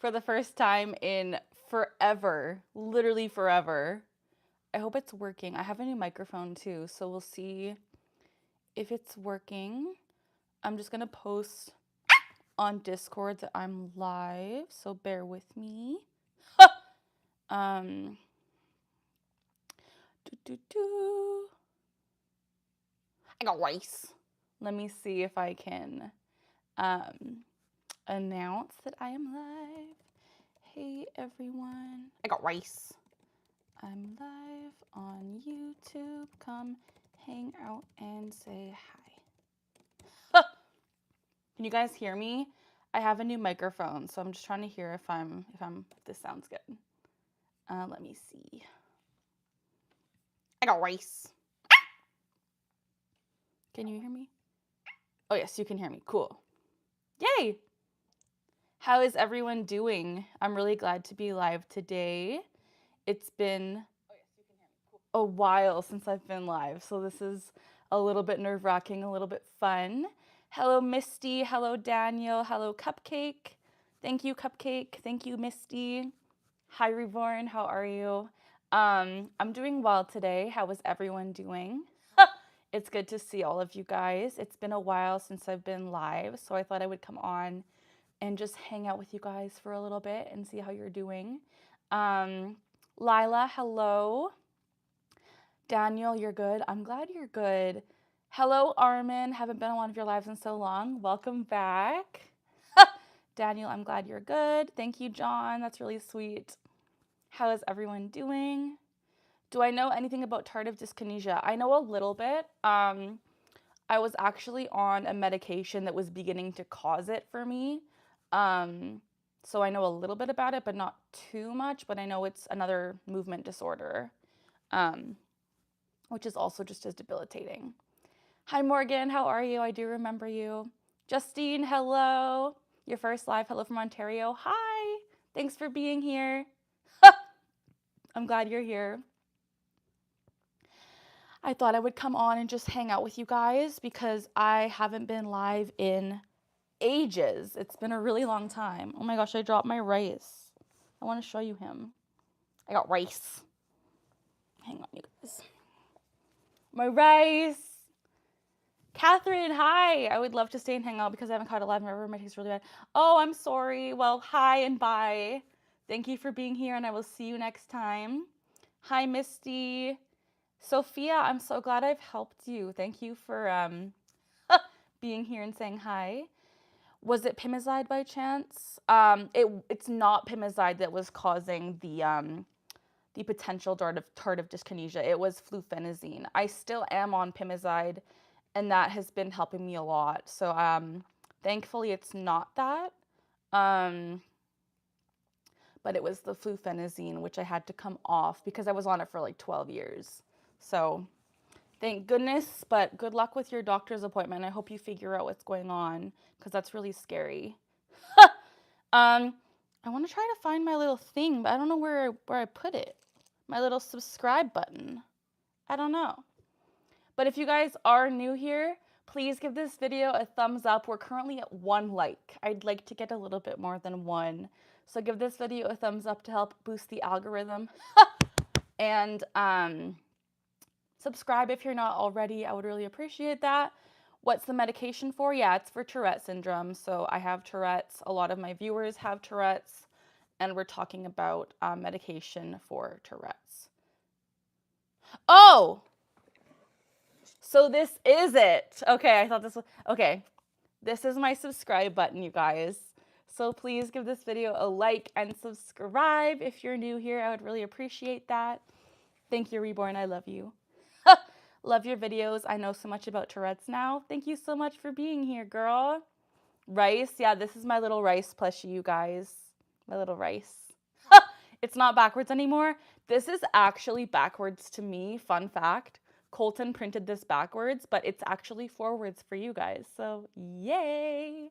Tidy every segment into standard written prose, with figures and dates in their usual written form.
for the first time in forever, literally forever. I hope it's working. I have a new microphone too, so we'll see if it's working. I'm just gonna post on Discord that I'm live, so bear with me. I got rice. Let me see if I can announce that I am live. Hey everyone, I got rice. I'm live on YouTube. Come hang out and say hi. Can you guys hear me? I have a new microphone, so I'm just trying to hear if this sounds good. Let me see. I got rice. Can you hear me? Oh yes, you can hear me. Cool. Yay! How is everyone doing? I'm really glad to be live today. It's been a while since I've been live, so this is a little bit nerve-wracking, a little bit fun. Hello, Misty. Hello, Daniel. Hello, Cupcake. Thank you, Cupcake. Thank you, Misty. Hi, Reborn. How are you? I'm doing well today. How is everyone doing? It's good to see all of you guys. It's been a while since I've been live, so I thought I would come on and just hang out with you guys for a little bit and see how you're doing. Lila, hello. Daniel, you're good. I'm glad you're good. Hello, Armin. Haven't been on one of your lives in so long. Welcome back. Daniel, I'm glad you're good. Thank you, John. That's really sweet. How is everyone doing? Do I know anything about tardive dyskinesia? I know a little bit. I was actually on a medication that was beginning to cause it for me. So I know a little bit about it, but not too much. But I know it's another movement disorder, which is also just as debilitating. Hi, Morgan. How are you? I do remember you. Justine, hello. Your first live. Hello from Ontario. Hi. Thanks for being here. I'm glad you're here. I thought I would come on and just hang out with you guys because I haven't been live in ages. It's been a really long time. Oh my gosh, I dropped my rice. I want to show you him. I got rice. Hang on, you guys. My rice. Catherine, hi. I would love to stay and hang out because I haven't caught a live forever. My taste's really bad. Oh, I'm sorry. Well, hi and bye. Thank you for being here, and I will see you next time. Hi, Misty. Sophia, I'm so glad I've helped you. Thank you for being here and saying hi. Was it Pimozide by chance? It's not Pimozide that was causing the potential tardive dyskinesia. It was flufenazine. I still am on Pimozide, and that has been helping me a lot. So thankfully it's not that. But it was the flufenazine, which I had to come off because I was on it for like 12 years. So thank goodness, but good luck with your doctor's appointment. I hope you figure out what's going on because that's really scary. I want to try to find my little thing, but I don't know where I put it. My little subscribe button. I don't know. But if you guys are new here, please give this video a thumbs up. We're currently at 1 like. I'd like to get a little bit more than 1. So give this video a thumbs up to help boost the algorithm. And subscribe if you're not already. I would really appreciate that. What's the medication for? Yeah, it's for Tourette Syndrome. So I have Tourette's. A lot of my viewers have Tourette's. And we're talking about medication for Tourette's. Oh! So this is it. Okay, I thought this was... Okay. This is my subscribe button, you guys. So please give this video a like and subscribe if you're new here. I would really appreciate that. Thank you, Reborn. I love you. Love your videos. I know so much about Tourette's now. Thank you so much for being here, girl. Rice. Yeah, this is my little rice plushie, you guys. My little rice. It's not backwards anymore. This is actually backwards to me. Fun fact. Colton printed this backwards, but it's actually forwards for you guys. So, yay.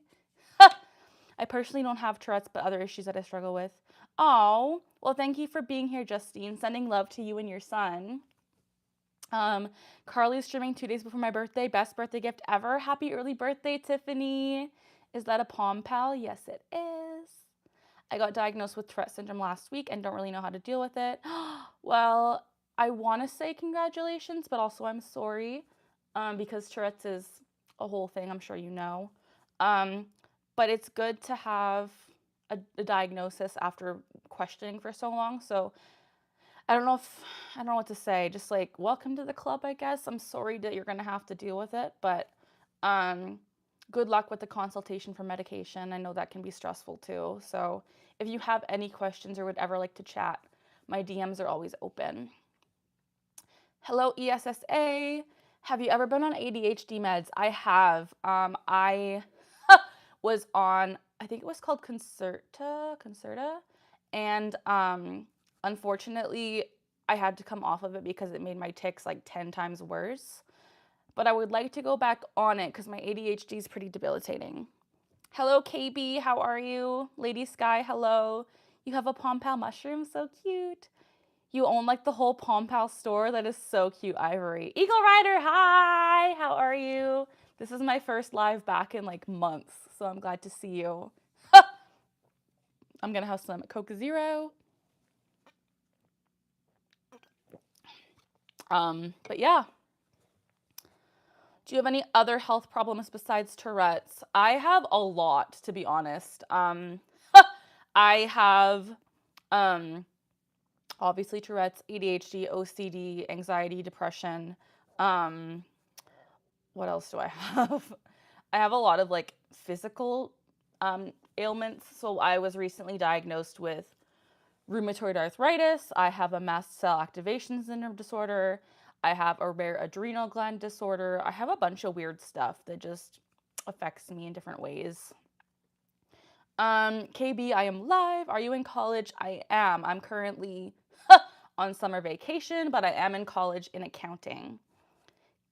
I personally don't have Tourette's, but other issues that I struggle with. Oh, well, thank you for being here, Justine. Sending love to you and your son. Carly's streaming 2 days before my birthday. Best birthday gift ever. Happy early birthday, Tiffany. Is that a Palm Pal? Yes, it is. I got diagnosed with Tourette Syndrome last week and don't really know how to deal with it. Well, I want to say congratulations, but also I'm sorry, because Tourette's is a whole thing, I'm sure you know. But it's good to have a diagnosis after questioning for so long. So I don't know what to say. Just like, welcome to the club, I guess. I'm sorry that you're gonna have to deal with it, but good luck with the consultation for medication. I know that can be stressful too. So if you have any questions or would ever like to chat, my DMs are always open. Hello, ESSA. Have you ever been on ADHD meds? I have. I was on, I think it was called Concerta, and unfortunately, I had to come off of it because it made my tics like 10 times worse. But I would like to go back on it because my ADHD is pretty debilitating. Hello, KB. How are you? Lady Sky, hello. You have a Pom Pal mushroom? So cute. You own like the whole Pom Pal store? That is so cute, Ivory. Eagle Rider, hi. How are you? This is my first live back in like months, so I'm glad to see you. I'm gonna have some Coca Zero. But yeah. Do you have any other health problems besides Tourette's? I have a lot, to be honest. I have, obviously Tourette's, ADHD, OCD, anxiety, depression. What else do I have? I have a lot of like physical ailments. So I was recently diagnosed with rheumatoid arthritis. I have a mast cell activation syndrome disorder. I have a rare adrenal gland disorder. I have a bunch of weird stuff that just affects me in different ways. KB, I am live. Are you in college? I am. I'm currently on summer vacation, but I am in college in accounting.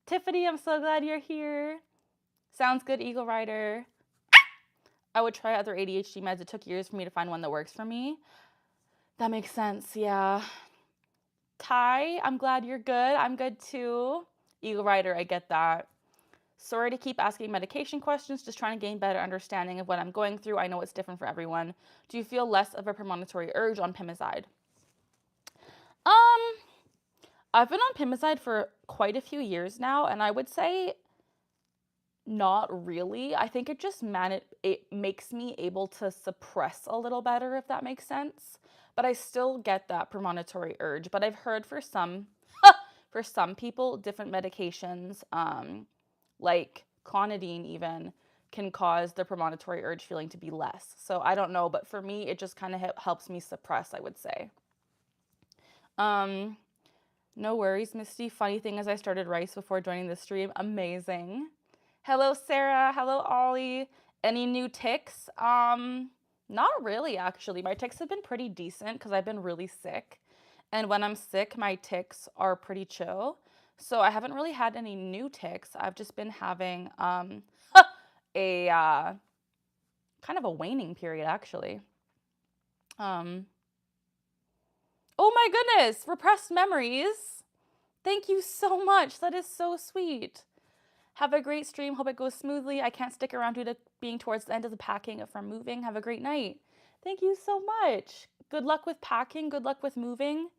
Tiffany, I'm so glad you're here. Sounds good, Eagle Rider. I would try other ADHD meds. It took years for me to find one that works for me. That makes sense, yeah. Ty, I'm glad you're good. I'm good too. Eagle Rider, I get that. Sorry to keep asking medication questions, just trying to gain better understanding of what I'm going through. I know it's different for everyone. Do you feel less of a premonitory urge on Pimozide? I've been on Pimozide for quite a few years now, and I would say not really. I think it just it makes me able to suppress a little better, if that makes sense. But I still get that premonitory urge. But I've heard for some people, different medications, like clonidine even, can cause the premonitory urge feeling to be less. So I don't know, but for me, it just kind of helps me suppress, I would say. No worries, Misty. Funny thing is I started rice before joining the stream. Amazing. Hello, Sarah. Hello, Ollie. Any new tics? Not really, actually. My tics have been pretty decent because I've been really sick. And when I'm sick, my tics are pretty chill. So I haven't really had any new tics. I've just been having a kind of a waning period, actually. Oh my goodness, repressed memories. Thank you so much. That is so sweet. Have a great stream. Hope it goes smoothly. I can't stick around due to being towards the end of the packing from moving. Have a great night. Thank you so much. Good luck with packing. Good luck with moving.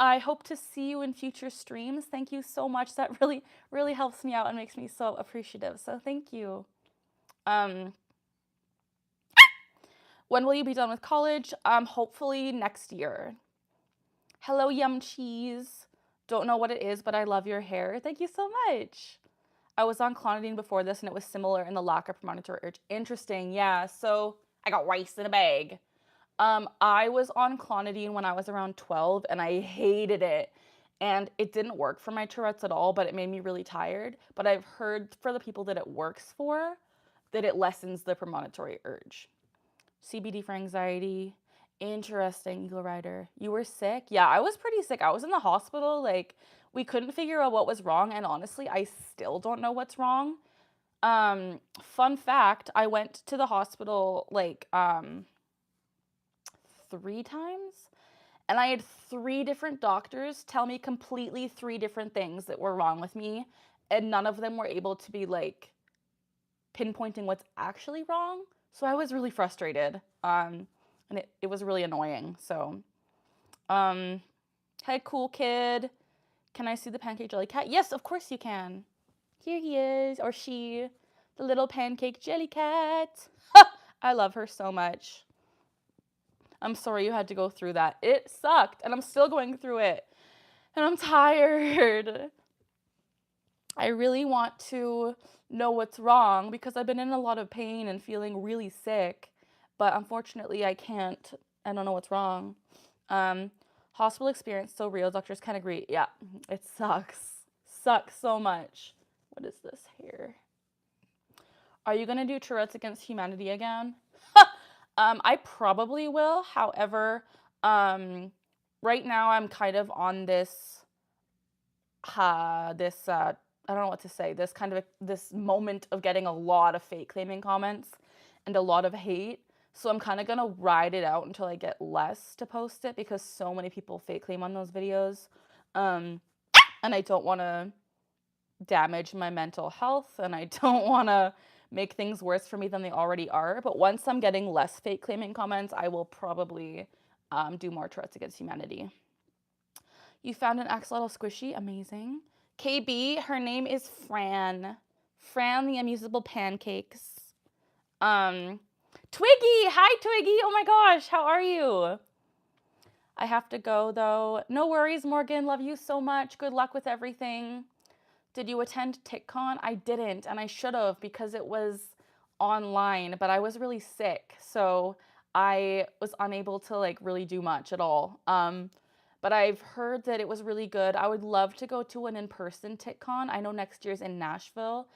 I hope to see you in future streams. Thank you so much. That really, really helps me out and makes me so appreciative. So thank you. When will you be done with college? Hopefully next year. Hello, Yum Cheese. Don't know what it is, but I love your hair. Thank you so much. I was on clonidine before this, and it was similar in the lack of premonitory urge. Interesting, yeah. So I got rice in a bag. I was on clonidine when I was around 12, and I hated it. And it didn't work for my Tourette's at all, but it made me really tired. But I've heard for the people that it works for, that it lessens the premonitory urge. CBD for anxiety. Interesting, Eagle Rider. You were sick? Yeah, I was pretty sick. I was in the hospital. Like, we couldn't figure out what was wrong. And honestly, I still don't know what's wrong. Fun fact, I went to the hospital like 3 times. And I had 3 different doctors tell me completely 3 different things that were wrong with me. And none of them were able to be like pinpointing what's actually wrong. So I was really frustrated. and it was really annoying. So, hey, cool kid. Can I see the pancake Jellycat? Yes, of course you can. Here he is, or she, the little pancake Jellycat. I love her so much. I'm sorry you had to go through that. It sucked, and I'm still going through it. And I'm tired. I really want to know what's wrong because I've been in a lot of pain and feeling really sick. But unfortunately, I can't. I don't know what's wrong. Hospital experience so real. Doctors can't agree. Yeah, it sucks. Sucks so much. What is this here? Are you gonna do Tourette's Against Humanity again? I probably will. However, right now I'm kind of on this, I don't know what to say. This kind of this moment of getting a lot of fake claiming comments and a lot of hate. So I'm kind of gonna ride it out until I get less to post it because so many people fake claim on those videos, and I don't want to damage my mental health, and I don't want to make things worse for me than they already are. But once I'm getting less fake claiming comments, I will probably do more Tourette's Against Humanity. You found an axolotl squishy. Amazing. KB, her name is Fran. Fran the Amusable Pancakes. Twiggy! Hi, Twiggy! Oh my gosh, how are you? I have to go, though. No worries, Morgan. Love you so much. Good luck with everything. Did you attend TiccCon? I didn't, and I should have because it was online, but I was really sick, so I was unable to like really do much at all. But I've heard that it was really good. I would love to go to an in-person TiccCon. I know next year's in Nashville.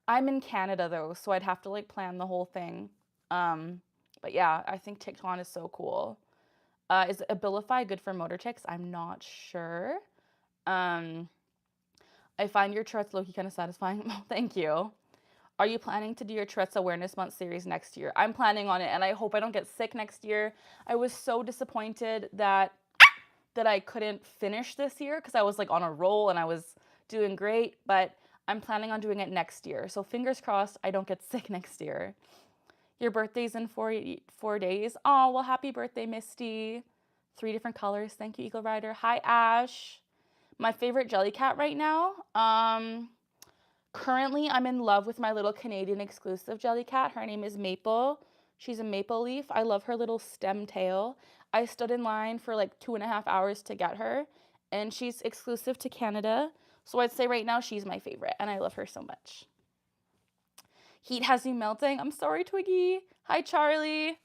I'm in Canada though, so I'd have to like plan the whole thing. But yeah, I think TiccCon is so cool. Is Abilify good for motor tics? I'm not sure. I find your Tourette's low-key kind of satisfying. Oh, thank you. Are you planning to do your Tourette's Awareness Month series next year? I'm planning on it, and I hope I don't get sick next year. I was so disappointed that I couldn't finish this year because I was like on a roll and I was doing great, but I'm planning on doing it next year. So fingers crossed I don't get sick next year. Your birthday's in 4 days. Oh, well, happy birthday, Misty. 3 different colors. Thank you, Eagle Rider. Hi, Ash. My favorite Jellycat right now. Currently, I'm in love with my little Canadian exclusive Jellycat. Her name is Maple. She's a maple leaf. I love her little stem tail. I stood in line for like 2.5 hours to get her, and she's exclusive to Canada. So I'd say right now she's my favorite, and I love her so much. Heat has you melting. I'm sorry, Twiggy. Hi, Charlie.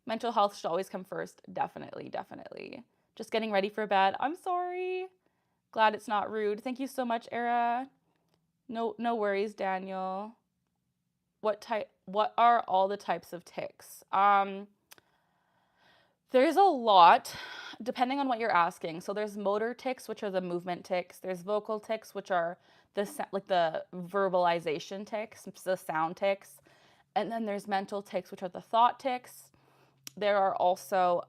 Mental health should always come first. Definitely, definitely. Just getting ready for bed. I'm sorry. Glad it's not rude. Thank you so much, Era. No worries, Daniel. What are all the types of tics? There's a lot, depending on what you're asking. So there's motor tics, which are the movement tics. There's vocal tics, which are the verbalization tics, the sound tics. And then there's mental tics, which are the thought tics. There are also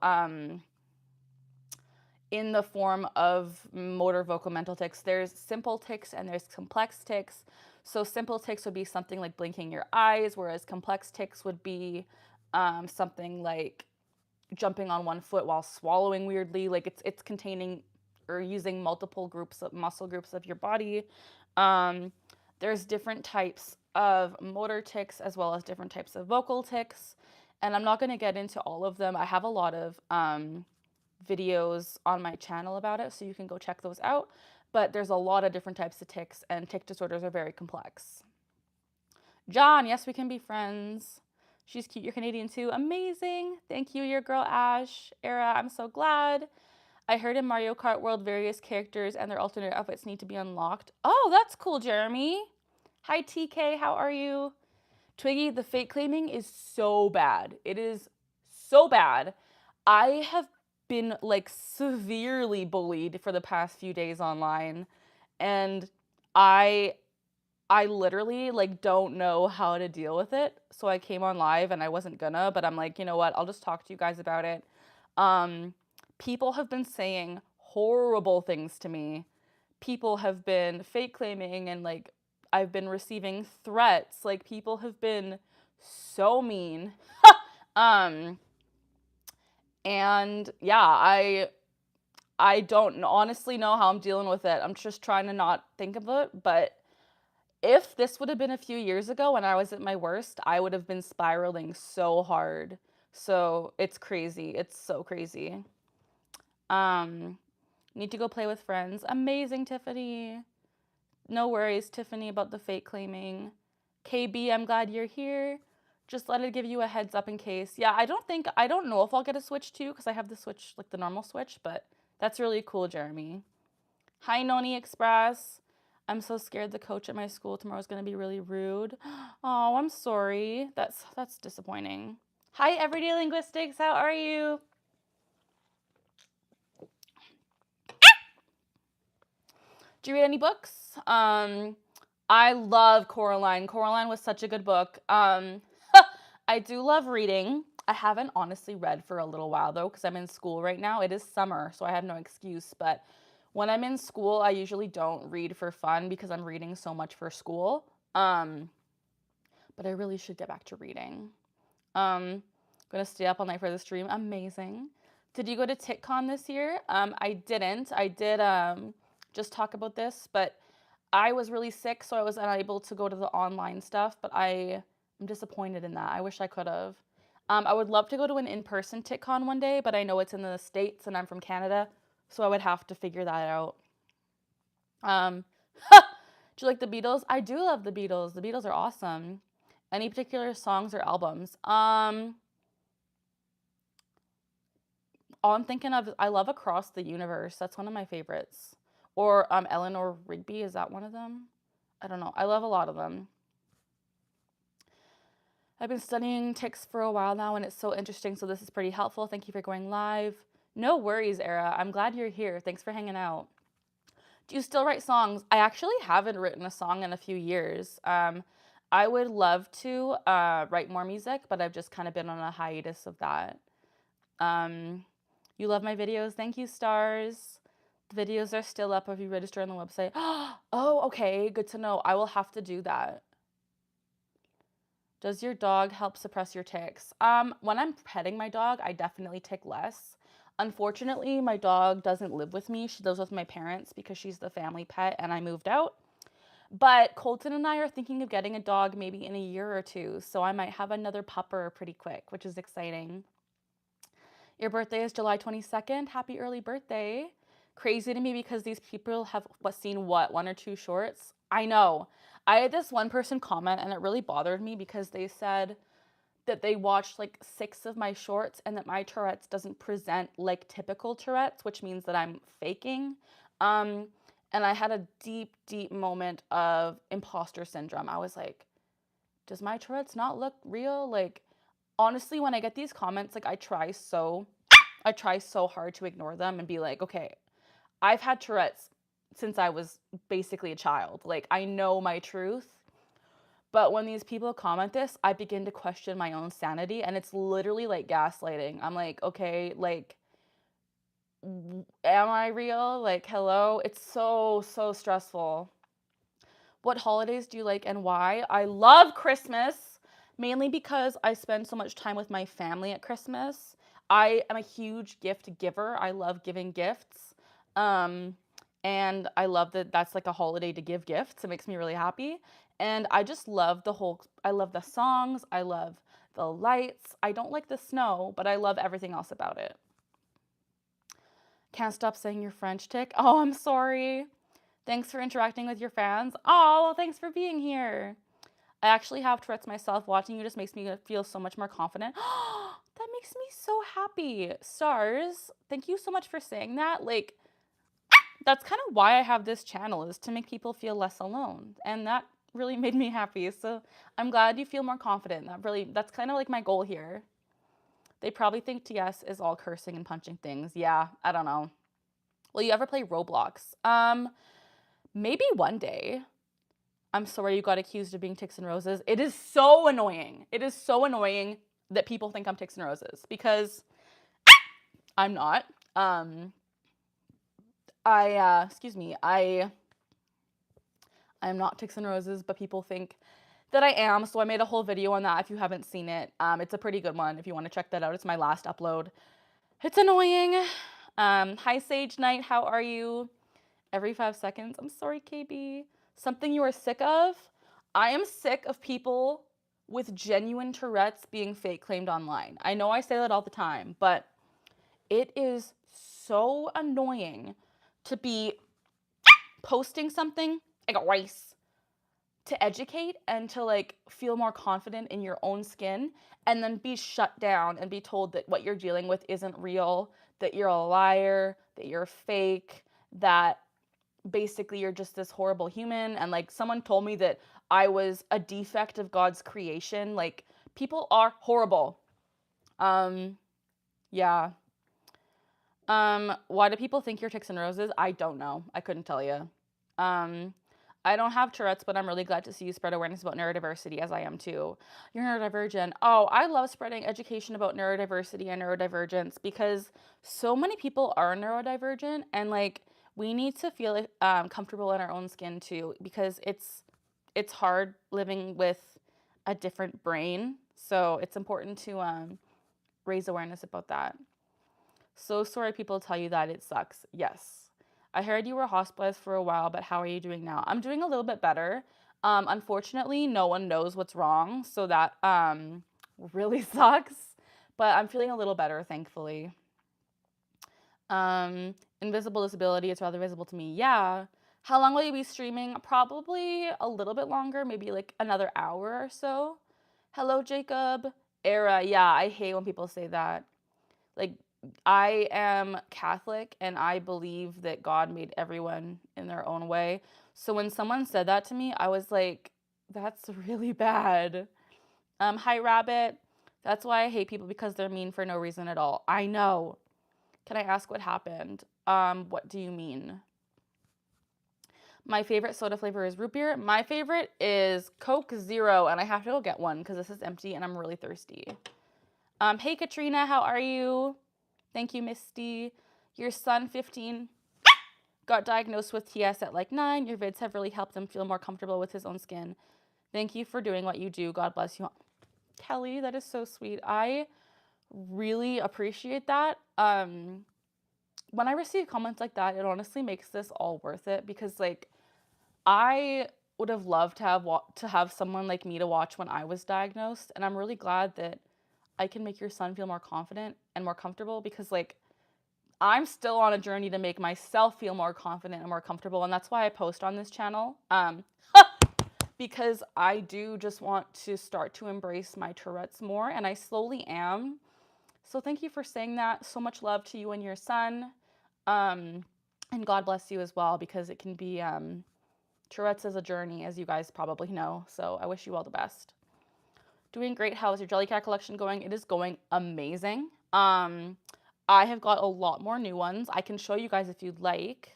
in the form of motor vocal mental tics, there's simple tics and there's complex tics. So simple tics would be something like blinking your eyes, whereas complex tics would be something like jumping on one foot while swallowing weirdly. Like it's containing or using multiple groups of muscle groups of your body. There's different types of motor tics as well as different types of vocal tics. And I'm not going to get into all of them. I have a lot of videos on my channel about it, so you can go check those out. But there's a lot of different types of tics, and tic disorders are very complex. John, yes, we can be friends. She's cute. You're Canadian too. Amazing. Thank you, your girl Ash. Era, I'm so glad. I heard in Mario Kart World various characters and their alternate outfits need to be unlocked. Oh, that's cool, Jeremy. Hi, TK. How are you? Twiggy, the fake claiming is so bad. It is so bad. I have been like severely bullied for the past few days online, and I literally like don't know how to deal with it. So I came on live and I wasn't gonna, but I'm like, you know what? I'll just talk to you guys about it. People have been saying horrible things to me. People have been fake claiming and like I've been receiving threats. Like people have been so mean. And yeah, I don't honestly know how I'm dealing with it. I'm just trying to not think of it, but if this would have been a few years ago when I was at my worst, I would have been spiraling so hard. So it's crazy. It's so crazy. Um, Need to go play with friends. Amazing, Tiffany. No worries, Tiffany, about the fake claiming. KB, I'm glad you're here. Just let it give you a heads up in case. Yeah, I don't know if I'll get a Switch too, because I have the Switch, like the normal Switch, but that's really cool, Jeremy. Hi, Noni Express. I'm so scared the coach at my school tomorrow is going to be really rude. Oh, I'm sorry. That's disappointing. Hi, Everyday Linguistics. How are you? Do you read any books? I love Coraline. Coraline was such a good book. I do love reading. I haven't honestly read for a little while though, because I'm in school right now. It is summer, so I have no excuse. But when I'm in school, I usually don't read for fun because I'm reading so much for school. But I really should get back to reading. Gonna stay up all night for the stream. Amazing. Did you go to TickCon this year? I didn't. I did just talk about this, but I was really sick, so I was unable to go to the online stuff, but I'm disappointed in that. I wish I could have. I would love to go to an in-person TickCon one day, but I know it's in the States and I'm from Canada, so I would have to figure that out. Um, do you like the Beatles? I do love the Beatles. The Beatles are awesome. Any particular songs or albums? All I'm thinking of, I love Across the Universe. That's one of my favorites. Or Eleanor Rigby, is that one of them? I don't know. I love a lot of them. I've been studying ticks for a while now and it's so interesting, so this is pretty helpful. Thank you for going live. No worries, Era. I'm glad you're here. Thanks for hanging out. Do you still write songs? I actually haven't written a song in a few years. I would love to write more music, but I've just kind of been on a hiatus of that. You love my videos. Thank you, stars. The videos are still up if you register on the website. Oh, okay. Good to know. I will have to do that. Does your dog help suppress your tics? When I'm petting my dog, I definitely tick less. Unfortunately, my dog doesn't live with me. She lives with my parents because she's the family pet and I moved out. But Colton and I are thinking of getting a dog maybe in a year or two, so I might have another pupper pretty quick, which is exciting. Your birthday is July 22nd. Happy early birthday. Crazy to me because these people have seen one or two shorts. I know. I had this one person comment and it really bothered me because they said that they watched like 6 of my shorts and that my Tourette's doesn't present like typical Tourette's, which means that I'm faking. And I had a deep, deep moment of imposter syndrome. I was like, does my Tourette's not look real? Like, honestly, when I get these comments, like I try so hard to ignore them and be like, okay, I've had Tourette's since I was basically a child. Like, I know my truth. But when these people comment this, I begin to question my own sanity, and it's literally like gaslighting. I'm like, okay, like, am I real? Like, hello? It's so, so stressful. What holidays do you like and why? I love Christmas, mainly because I spend so much time with my family at Christmas. I am a huge gift giver. I love giving gifts. And I love that that's like a holiday to give gifts. It makes me really happy. And I just love I love the songs. I love the lights. I don't like the snow, but I love everything else about it. Can't stop saying your French tick. Oh, I'm sorry. Thanks for interacting with your fans. Oh, well, thanks for being here. I actually have Tourette's myself. Watching you just makes me feel so much more confident. That makes me so happy. Stars, thank you so much for saying that. Like, that's kind of why I have this channel, is to make people feel less alone. And that really made me happy. So I'm glad you feel more confident. That's kind of like my goal here. They probably think TS is all cursing and punching things. Yeah, I don't know. Will you ever play Roblox? Maybe one day. I'm sorry you got accused of being Ticks and Roses. It is so annoying. It is so annoying that people think I'm Ticks and Roses because I'm not. I'm not Ticks and Roses, but people think that I am. So I made a whole video on that if you haven't seen it. It's a pretty good one if you want to check that out. It's my last upload. It's annoying. Hi, Sage Knight. How are you? Every 5 seconds. I'm sorry, KB. Something you are sick of? I am sick of people with genuine Tourette's being fake claimed online. I know I say that all the time, but it is so annoying to be posting something like a rice to educate and to like feel more confident in your own skin, and then be shut down and be told that what you're dealing with isn't real, that you're a liar, that you're fake, that basically you're just this horrible human. And like someone told me that I was a defect of God's creation. Like people are horrible. Yeah. Why do people think you're ticks and roses? I don't know. I couldn't tell you. I don't have Tourette's, but I'm really glad to see you spread awareness about neurodiversity, as I am too. You're neurodivergent. Oh, I love spreading education about neurodiversity and neurodivergence because so many people are neurodivergent, and like we need to feel comfortable in our own skin too, because it's hard living with a different brain. So it's important to raise awareness about that. So sorry people tell you that it sucks. Yes. I heard you were hospitalized for a while, but how are you doing now? I'm doing a little bit better. Unfortunately, no one knows what's wrong, so that really sucks. But I'm feeling a little better, thankfully. Invisible disability, it's rather visible to me. Yeah. How long will you be streaming? Probably a little bit longer, maybe like another hour or so. Hello, Jacob. Era, yeah, I hate when people say that. Like, I am Catholic and I believe that God made everyone in their own way. So when someone said that to me, I was like, that's really bad. Hi, Rabbit. That's why I hate people, because they're mean for no reason at all. I know. Can I ask what happened? What do you mean? My favorite soda flavor is root beer. My favorite is Coke Zero, and I have to go get one because this is empty and I'm really thirsty. Hey, Katrina, how are you? Thank you, Misty. Your son, 15, got diagnosed with TS at like 9. Your vids have really helped him feel more comfortable with his own skin. Thank you for doing what you do. God bless you. Kelly, that is so sweet. I really appreciate that. When I receive comments like that, it honestly makes this all worth it, because like I would have loved to have someone like me to watch when I was diagnosed, and I'm really glad that I can make your son feel more confident and more comfortable, because like I'm still on a journey to make myself feel more confident and more comfortable, and that's why I post on this channel. Because I do just want to start to embrace my Tourette's more, and I slowly am. So thank you for saying that. So much love to you and your son. And God bless you as well, because it can be, Tourette's is a journey, as you guys probably know. So I wish you all the best. Doing great. How is your Jellycat collection going? It is going amazing. I have got a lot more new ones. I can show you guys if you'd like.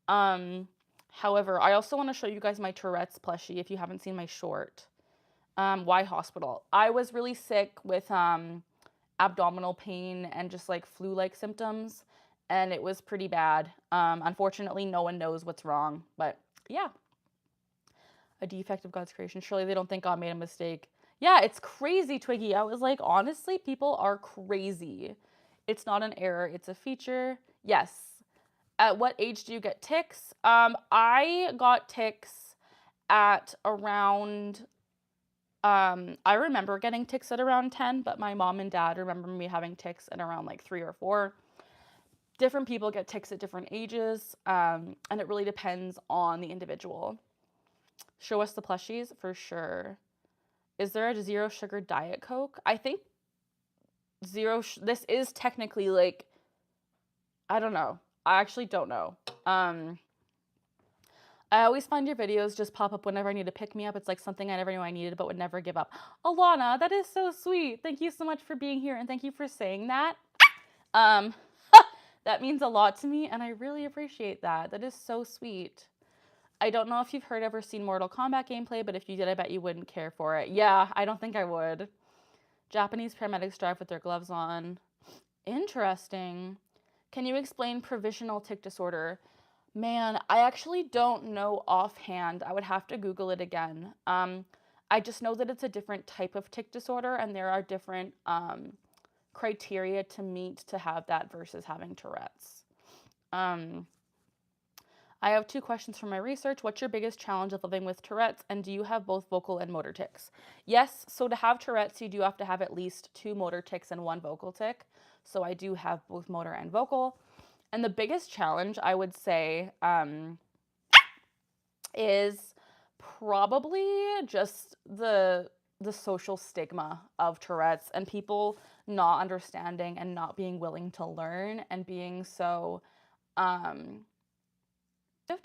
However, I also want to show you guys my Tourette's plushie if you haven't seen my short. Why hospital? I was really sick with abdominal pain and just like flu-like symptoms, and it was pretty bad. Unfortunately, no one knows what's wrong, but yeah. A defect of God's creation. Surely they don't think God made a mistake. Yeah, it's crazy, Twiggy. I was like, honestly, people are crazy. It's not an error, it's a feature. Yes. At what age do you get ticks? I got ticks at around, I remember getting ticks at around 10, but my mom and dad remember me having ticks at around like 3 or 4. Different people get ticks at different ages, and it really depends on the individual. Show us the plushies for sure. Is there a zero sugar Diet Coke? I think this is technically like, I don't know. I actually don't know. I always find your videos just pop up whenever I need to pick me up. It's like something I never knew I needed but would never give up. Alana, that is so sweet. Thank you so much for being here, and thank you for saying that. That means a lot to me, and I really appreciate that. That is so sweet. I don't know if you've heard or seen Mortal Kombat gameplay, but if you did, I bet you wouldn't care for it. Yeah, I don't think I would. Japanese paramedics drive with their gloves on. Interesting. Can you explain provisional tic disorder? Man, I actually don't know offhand. I would have to Google it again. I just know that it's a different type of tic disorder, and there are different criteria to meet to have that versus having Tourette's. I have 2 questions from my research. What's your biggest challenge of living with Tourette's, and do you have both vocal and motor tics? Yes, so to have Tourette's, you do have to have at least 2 motor tics and 1 vocal tic. So I do have both motor and vocal. And the biggest challenge, I would say, is probably just the social stigma of Tourette's and people not understanding and not being willing to learn and being so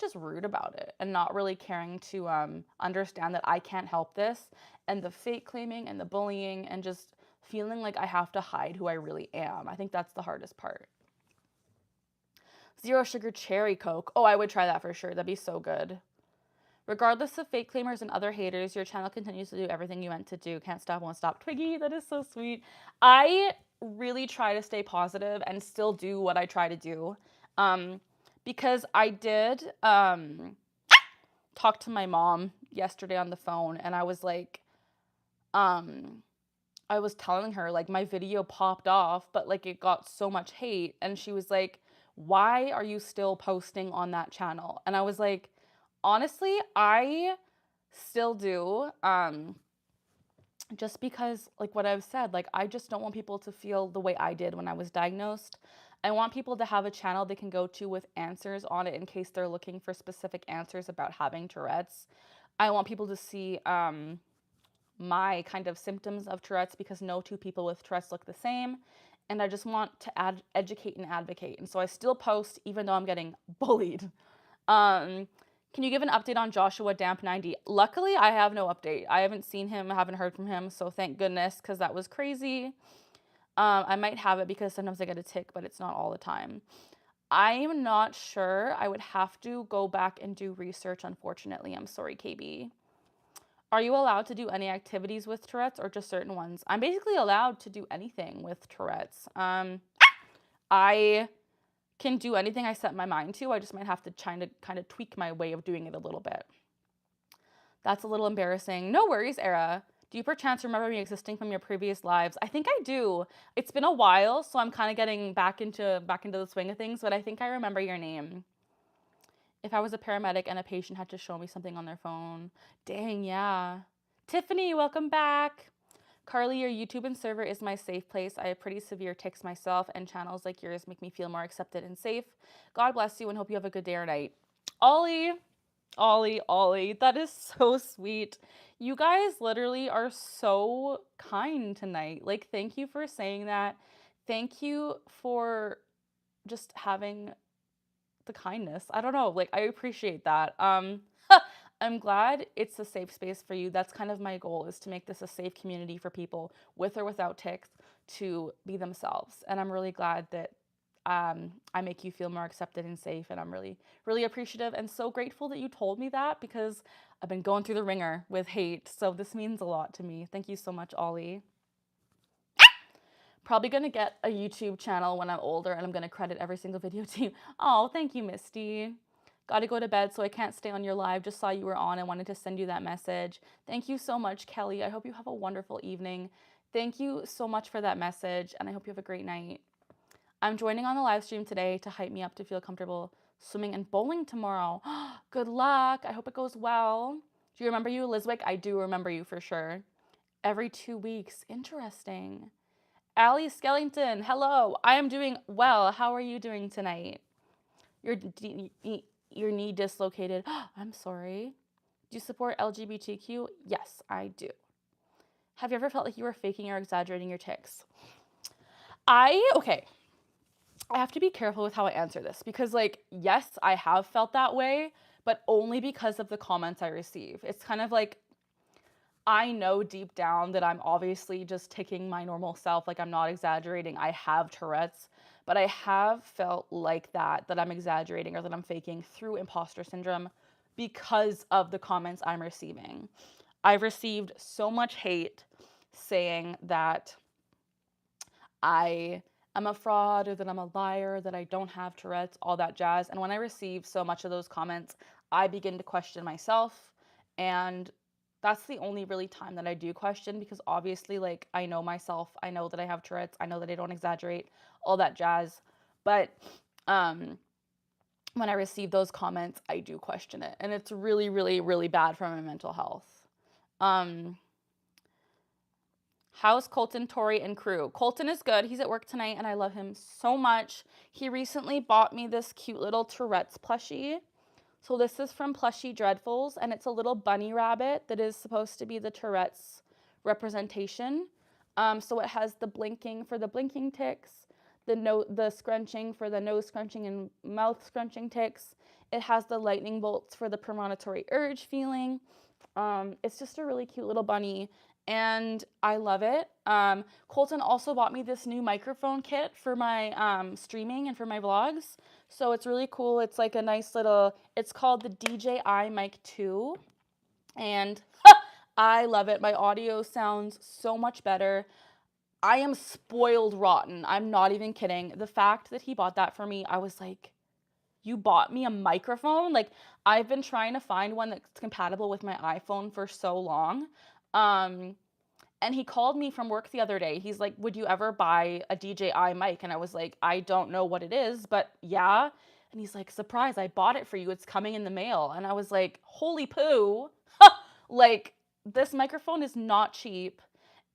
just rude about it and not really caring to understand that I can't help this, and the fake claiming and the bullying and just feeling like I have to hide who I really am. I think that's the hardest part. 0 sugar cherry Coke. Oh, I would try that for sure. That'd be so good. Regardless of fake claimers and other haters, your channel continues to do everything you meant to do. Can't stop, won't stop. Twiggy, that is so sweet. I really try to stay positive and still do what I try to do. Because I did talk to my mom yesterday on the phone, and I was like, I was telling her, like, my video popped off, but, like, it got so much hate, and she was like, why are you still posting on that channel? And I was like, honestly, I still do, just because, like what I've said, like, I just don't want people to feel the way I did when I was diagnosed. I want people to have a channel they can go to with answers on it in case they're looking for specific answers about having Tourette's. I want people to see my kind of symptoms of Tourette's, because no 2 people with Tourette's look the same. And I just want to educate and advocate. And so I still post even though I'm getting bullied. Can you give an update on Joshua Damp 90? Luckily, I have no update. I haven't seen him, I haven't heard from him, so thank goodness, because that was crazy. I might have it because sometimes I get a tic, but it's not all the time. I'm not sure. I would have to go back and do research, unfortunately. I'm sorry, KB. Are you allowed to do any activities with Tourette's or just certain ones? I'm basically allowed to do anything with Tourette's. I can do anything I set my mind to. I just might have to kind of tweak my way of doing it a little bit. That's a little embarrassing. No worries, Era. Do you perchance remember me existing from your previous lives? I think I do. It's been a while, so I'm kind of getting back into the swing of things, but I think I remember your name. If I was a paramedic and a patient had to show me something on their phone. Dang, yeah. Tiffany, welcome back. Carly, your YouTube and server is my safe place. I have pretty severe tics myself, and channels like yours make me feel more accepted and safe. God bless you and hope you have a good day or night. Ollie, that is so sweet. You guys literally are so kind tonight. Like, thank you for saying that. Thank you for just having the kindness. I don't know, like, I appreciate that. I'm glad it's a safe space for you. That's kind of my goal, is to make this a safe community for people with or without tics to be themselves. And I'm really glad that I make you feel more accepted and safe. And I'm really, really appreciative and so grateful that you told me that, because I've been going through the ringer with hate. So this means a lot to me. Thank you so much, Ollie. Probably gonna get a YouTube channel when I'm older, and I'm gonna credit every single video to you. Oh, thank you, Misty. Gotta go to bed, so I can't stay on your live. Just saw you were on and wanted to send you that message. Thank you so much, Kelly. I hope you have a wonderful evening. Thank you so much for that message, and I hope you have a great night. I'm joining on the live stream today to hype me up to feel comfortable swimming and bowling tomorrow. Good luck. I hope it goes well. Do you remember you, Liswick? I do remember you for sure. Every 2 weeks. Interesting. Allie Skellington, hello. I am doing well. How are you doing tonight? Your knee dislocated. I'm sorry. Do you support LGBTQ? Yes, I do. Have you ever felt like you were faking or exaggerating your tics? Okay. I have to be careful with how I answer this, because, like, yes, I have felt that way, but only because of the comments I receive. It's kind of like, I know deep down that I'm obviously just taking my normal self, like, I'm not exaggerating. I have Tourette's, but I have felt like that I'm exaggerating or that I'm faking through imposter syndrome because of the comments I'm receiving. I've received so much hate saying that I am a fraud, or that I'm a liar, that I don't have Tourette's, all that jazz. And when I receive so much of those comments, I begin to question myself, and That's the only really time that I do question, because obviously, like, I know myself. I know that I have Tourette's. I know that I don't exaggerate, all that jazz. But when I receive those comments, I do question it. And it's really, really, really bad for my mental health. How's Colton, Tori, and crew? Colton is good. He's at work tonight, and I love him so much. He recently bought me this cute little Tourette's plushie. So this is from Plushie Dreadfuls, and it's a little bunny rabbit that is supposed to be the Tourette's representation. So it has the blinking for the blinking tics, the scrunching for the nose scrunching and mouth scrunching tics. It has the lightning bolts for the premonitory urge feeling. It's just a really cute little bunny, and I love it. Colton also bought me this new microphone kit for my streaming and for my vlogs. So it's really cool. It's like a nice little, it's called the DJI Mic 2. And I love it. My audio sounds so much better. I am spoiled rotten. I'm not even kidding. The fact that he bought that for me, I was like, you bought me a microphone? Like, I've been trying to find one that's compatible with my iPhone for so long. And he called me from work the other day. He's like, would you ever buy a DJI mic? And I was like, I don't know what it is, but yeah. And he's like, surprise, I bought it for you. It's coming in the mail. And I was like, holy poo. Like, this microphone is not cheap,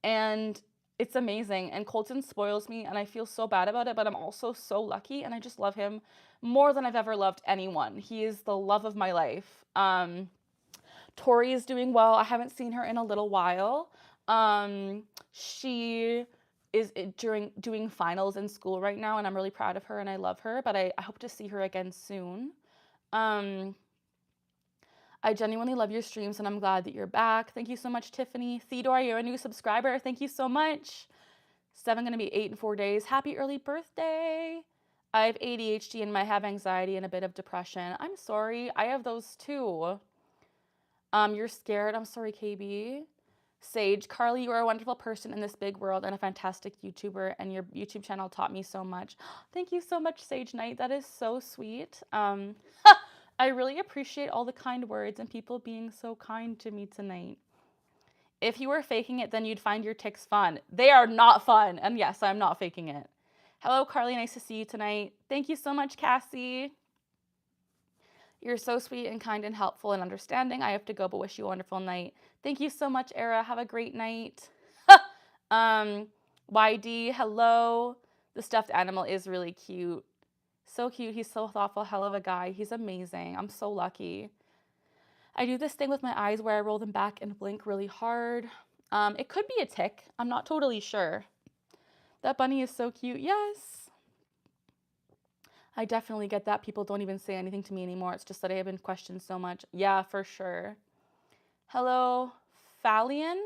and it's amazing. And Colton spoils me, and I feel so bad about it, but I'm also so lucky, and I just love him more than I've ever loved anyone. He is the love of my life. Tori is doing well. I haven't seen her in a little while. She is doing finals in school right now, and I'm really proud of her, and I love her, but I hope to see her again soon. I genuinely love your streams, and I'm glad that you're back. Thank you so much, Tiffany. Theodore, you're a new subscriber. Thank you so much. 7 going to be 8 in 4 days. Happy early birthday. I have ADHD and I have anxiety and a bit of depression. I'm sorry. I have those too. You're scared. I'm sorry, KB. Sage, Carly, you are a wonderful person in this big world and a fantastic YouTuber, and your YouTube channel taught me so much. Thank you so much, Sage Knight. That is so sweet. I really appreciate all the kind words and people being so kind to me tonight. If you were faking it, then you'd find your tics fun. They are not fun. And yes, I'm not faking it. Hello, Carly. Nice to see you tonight. Thank you so much, Cassie. You're so sweet and kind and helpful and understanding. I have to go, but wish you a wonderful night. Thank you so much, Era. Have a great night. YD, hello. The stuffed animal is really cute. So cute. He's so thoughtful. Hell of a guy. He's amazing. I'm so lucky. I do this thing with my eyes where I roll them back and blink really hard. It could be a tic. I'm not totally sure. That bunny is so cute. Yes. I definitely get that. People don't even say anything to me anymore. It's just that I have been questioned so much. Yeah, for sure. Hello, Fallion.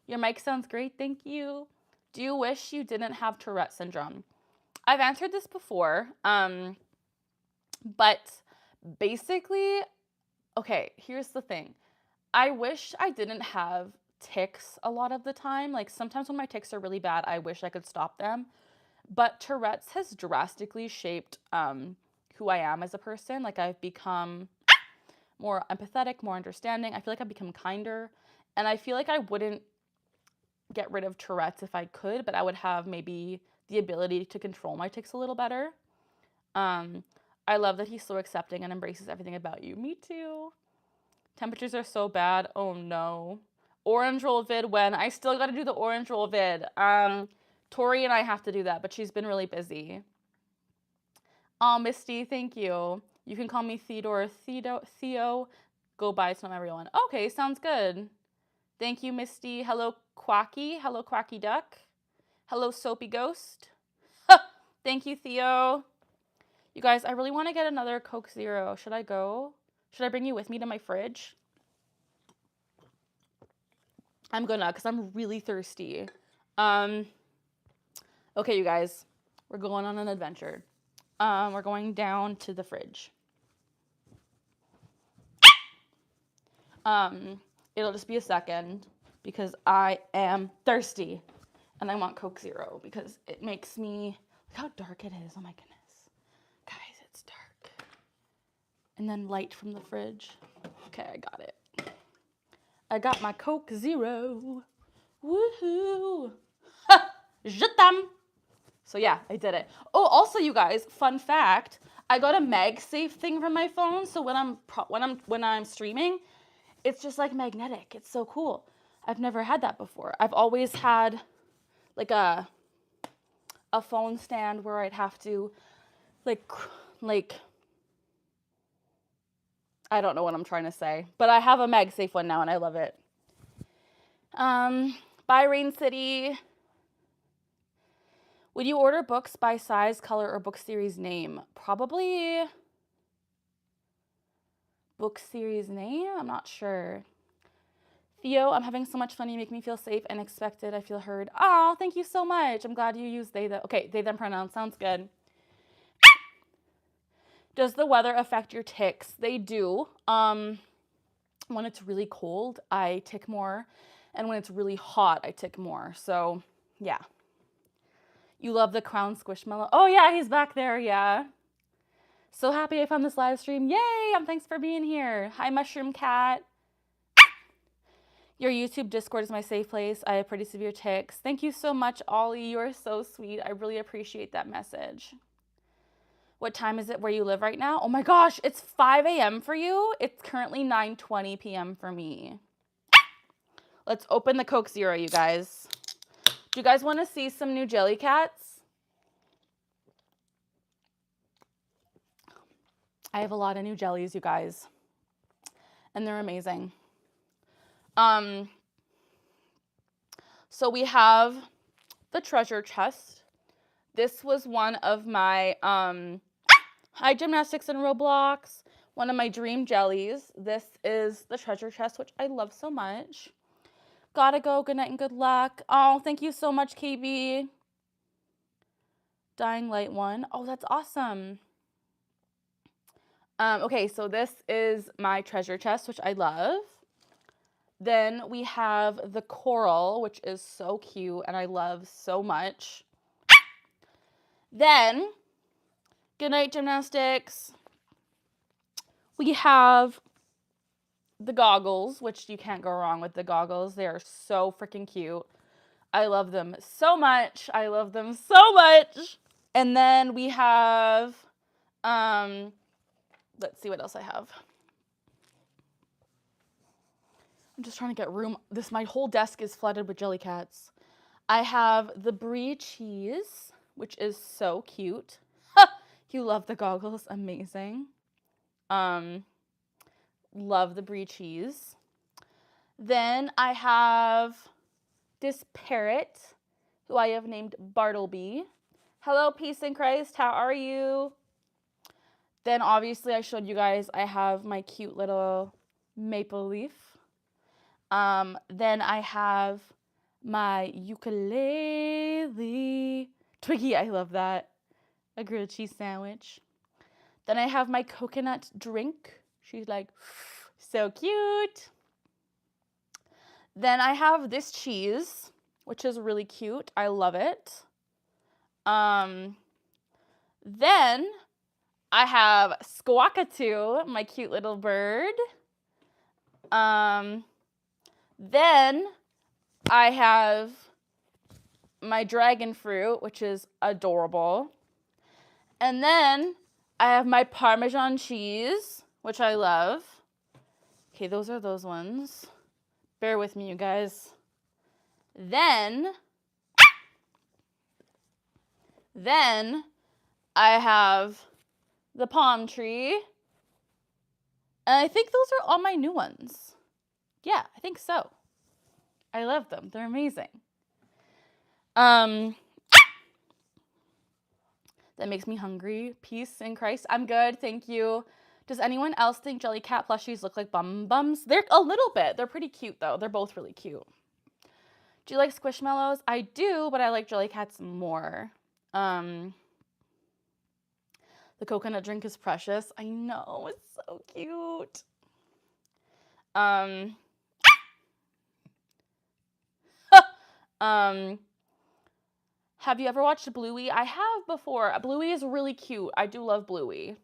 Your mic sounds great. Thank you. Do you wish you didn't have Tourette syndrome? I've answered this before. But basically, okay, here's the thing. I wish I didn't have tics a lot of the time. Like, sometimes when my tics are really bad, I wish I could stop them. But Tourette's has drastically shaped who I am as a person. Like, I've become more empathetic, more understanding. I feel like I've become kinder. And I feel like I wouldn't get rid of Tourette's if I could, but I would have maybe the ability to control my tics a little better. I love that he's so accepting and embraces everything about you. Me too. Temperatures are so bad. Oh no. Orange roll vid when? I still got to do the orange roll vid. Tori and I have to do that, but she's been really busy. Oh, Misty, thank you. You can call me Theodore. Theo. Go by, it's not everyone. Okay, sounds good. Thank you, Misty. Hello, Quacky. Hello, Quacky Duck. Hello, Soapy Ghost. Thank you, Theo. You guys, I really want to get another Coke Zero. Should I go? Should I bring you with me to my fridge? I'm gonna, because I'm really thirsty. Okay, you guys, we're going on an adventure. We're going down to the fridge. It'll just be a second because I am thirsty and I want Coke Zero because it makes me, look how dark it is. Oh my goodness. Guys, it's dark. And then light from the fridge. Okay, I got it. I got my Coke Zero. Woohoo! Ha! Je t'aime. So yeah, I did it. Oh, also you guys, fun fact, I got a MagSafe thing from my phone, so when I'm streaming, it's just like magnetic. It's so cool. I've never had that before. I've always had like a phone stand where I'd have to like I don't know what I'm trying to say, but I have a MagSafe one now and I love it. Bye Rain City. Would you order books by size, color, or book series name? Probably book series name? I'm not sure. Theo, I'm having so much fun. You make me feel safe and expected. I feel heard. Oh, thank you so much. I'm glad you used they, them. Okay, they, them pronouns. Sounds good. Does the weather affect your ticks? They do. When it's really cold, I tick more. And when it's really hot, I tick more. So, yeah. You love the crown squishmallow. Oh, yeah, he's back there. Yeah. So happy I found this live stream. Yay! Thanks for being here. Hi, Mushroom Cat. Your YouTube Discord is my safe place. I have pretty severe tics. Thank you so much, Ollie. You are so sweet. I really appreciate that message. What time is it where you live right now? Oh my gosh, it's 5 a.m. for you. It's currently 9:20 p.m. for me. Let's open the Coke Zero, you guys. Do you guys want to see some new Jellycats? I have a lot of new jellies, you guys. And they're amazing. So we have the treasure chest. This was one of my Hi Gymnastics in Roblox, one of my dream jellies. This is the treasure chest, which I love so much. Gotta go, good night and good luck. Oh, thank you so much, KB. Dying Light one. Oh, that's awesome. Okay, so this is my treasure chest, which I love. Then we have the coral, which is so cute and I love so much. Then, Goodnight Gymnastics. We have the goggles, which you can't go wrong with the goggles. They are so freaking cute. I love them so much. I love them so much. And then we have, let's see what else I have. I'm just trying to get room. My whole desk is flooded with Jellycats. I have the brie cheese, which is so cute. You love the goggles, amazing. Love the brie cheese. Then I have this parrot, who I have named Bartleby. Hello, peace in Christ, how are you? Then obviously I showed you guys I have my cute little maple leaf. Then I have my ukulele. Twiggy, I love that. A grilled cheese sandwich. Then I have my coconut drink. She's like, so cute. Then I have this cheese, which is really cute. I love it. Then I have Squawkatoo, my cute little bird. Then I have my dragon fruit, which is adorable. And then I have my Parmesan cheese, which I love. Okay, those are those ones. Bear with me, you guys. Then I have the palm tree. And I think those are all my new ones. Yeah, I think so. I love them. They're amazing. That makes me hungry. Peace in Christ. I'm good, thank you. Does anyone else think Jellycat plushies look like bum bums? They're a little bit. They're pretty cute, though. They're both really cute. Do you like Squishmallows? I do, but I like Jellycats more. The coconut drink is precious. I know, it's so cute. Have you ever watched Bluey? I have before. Bluey is really cute. I do love Bluey.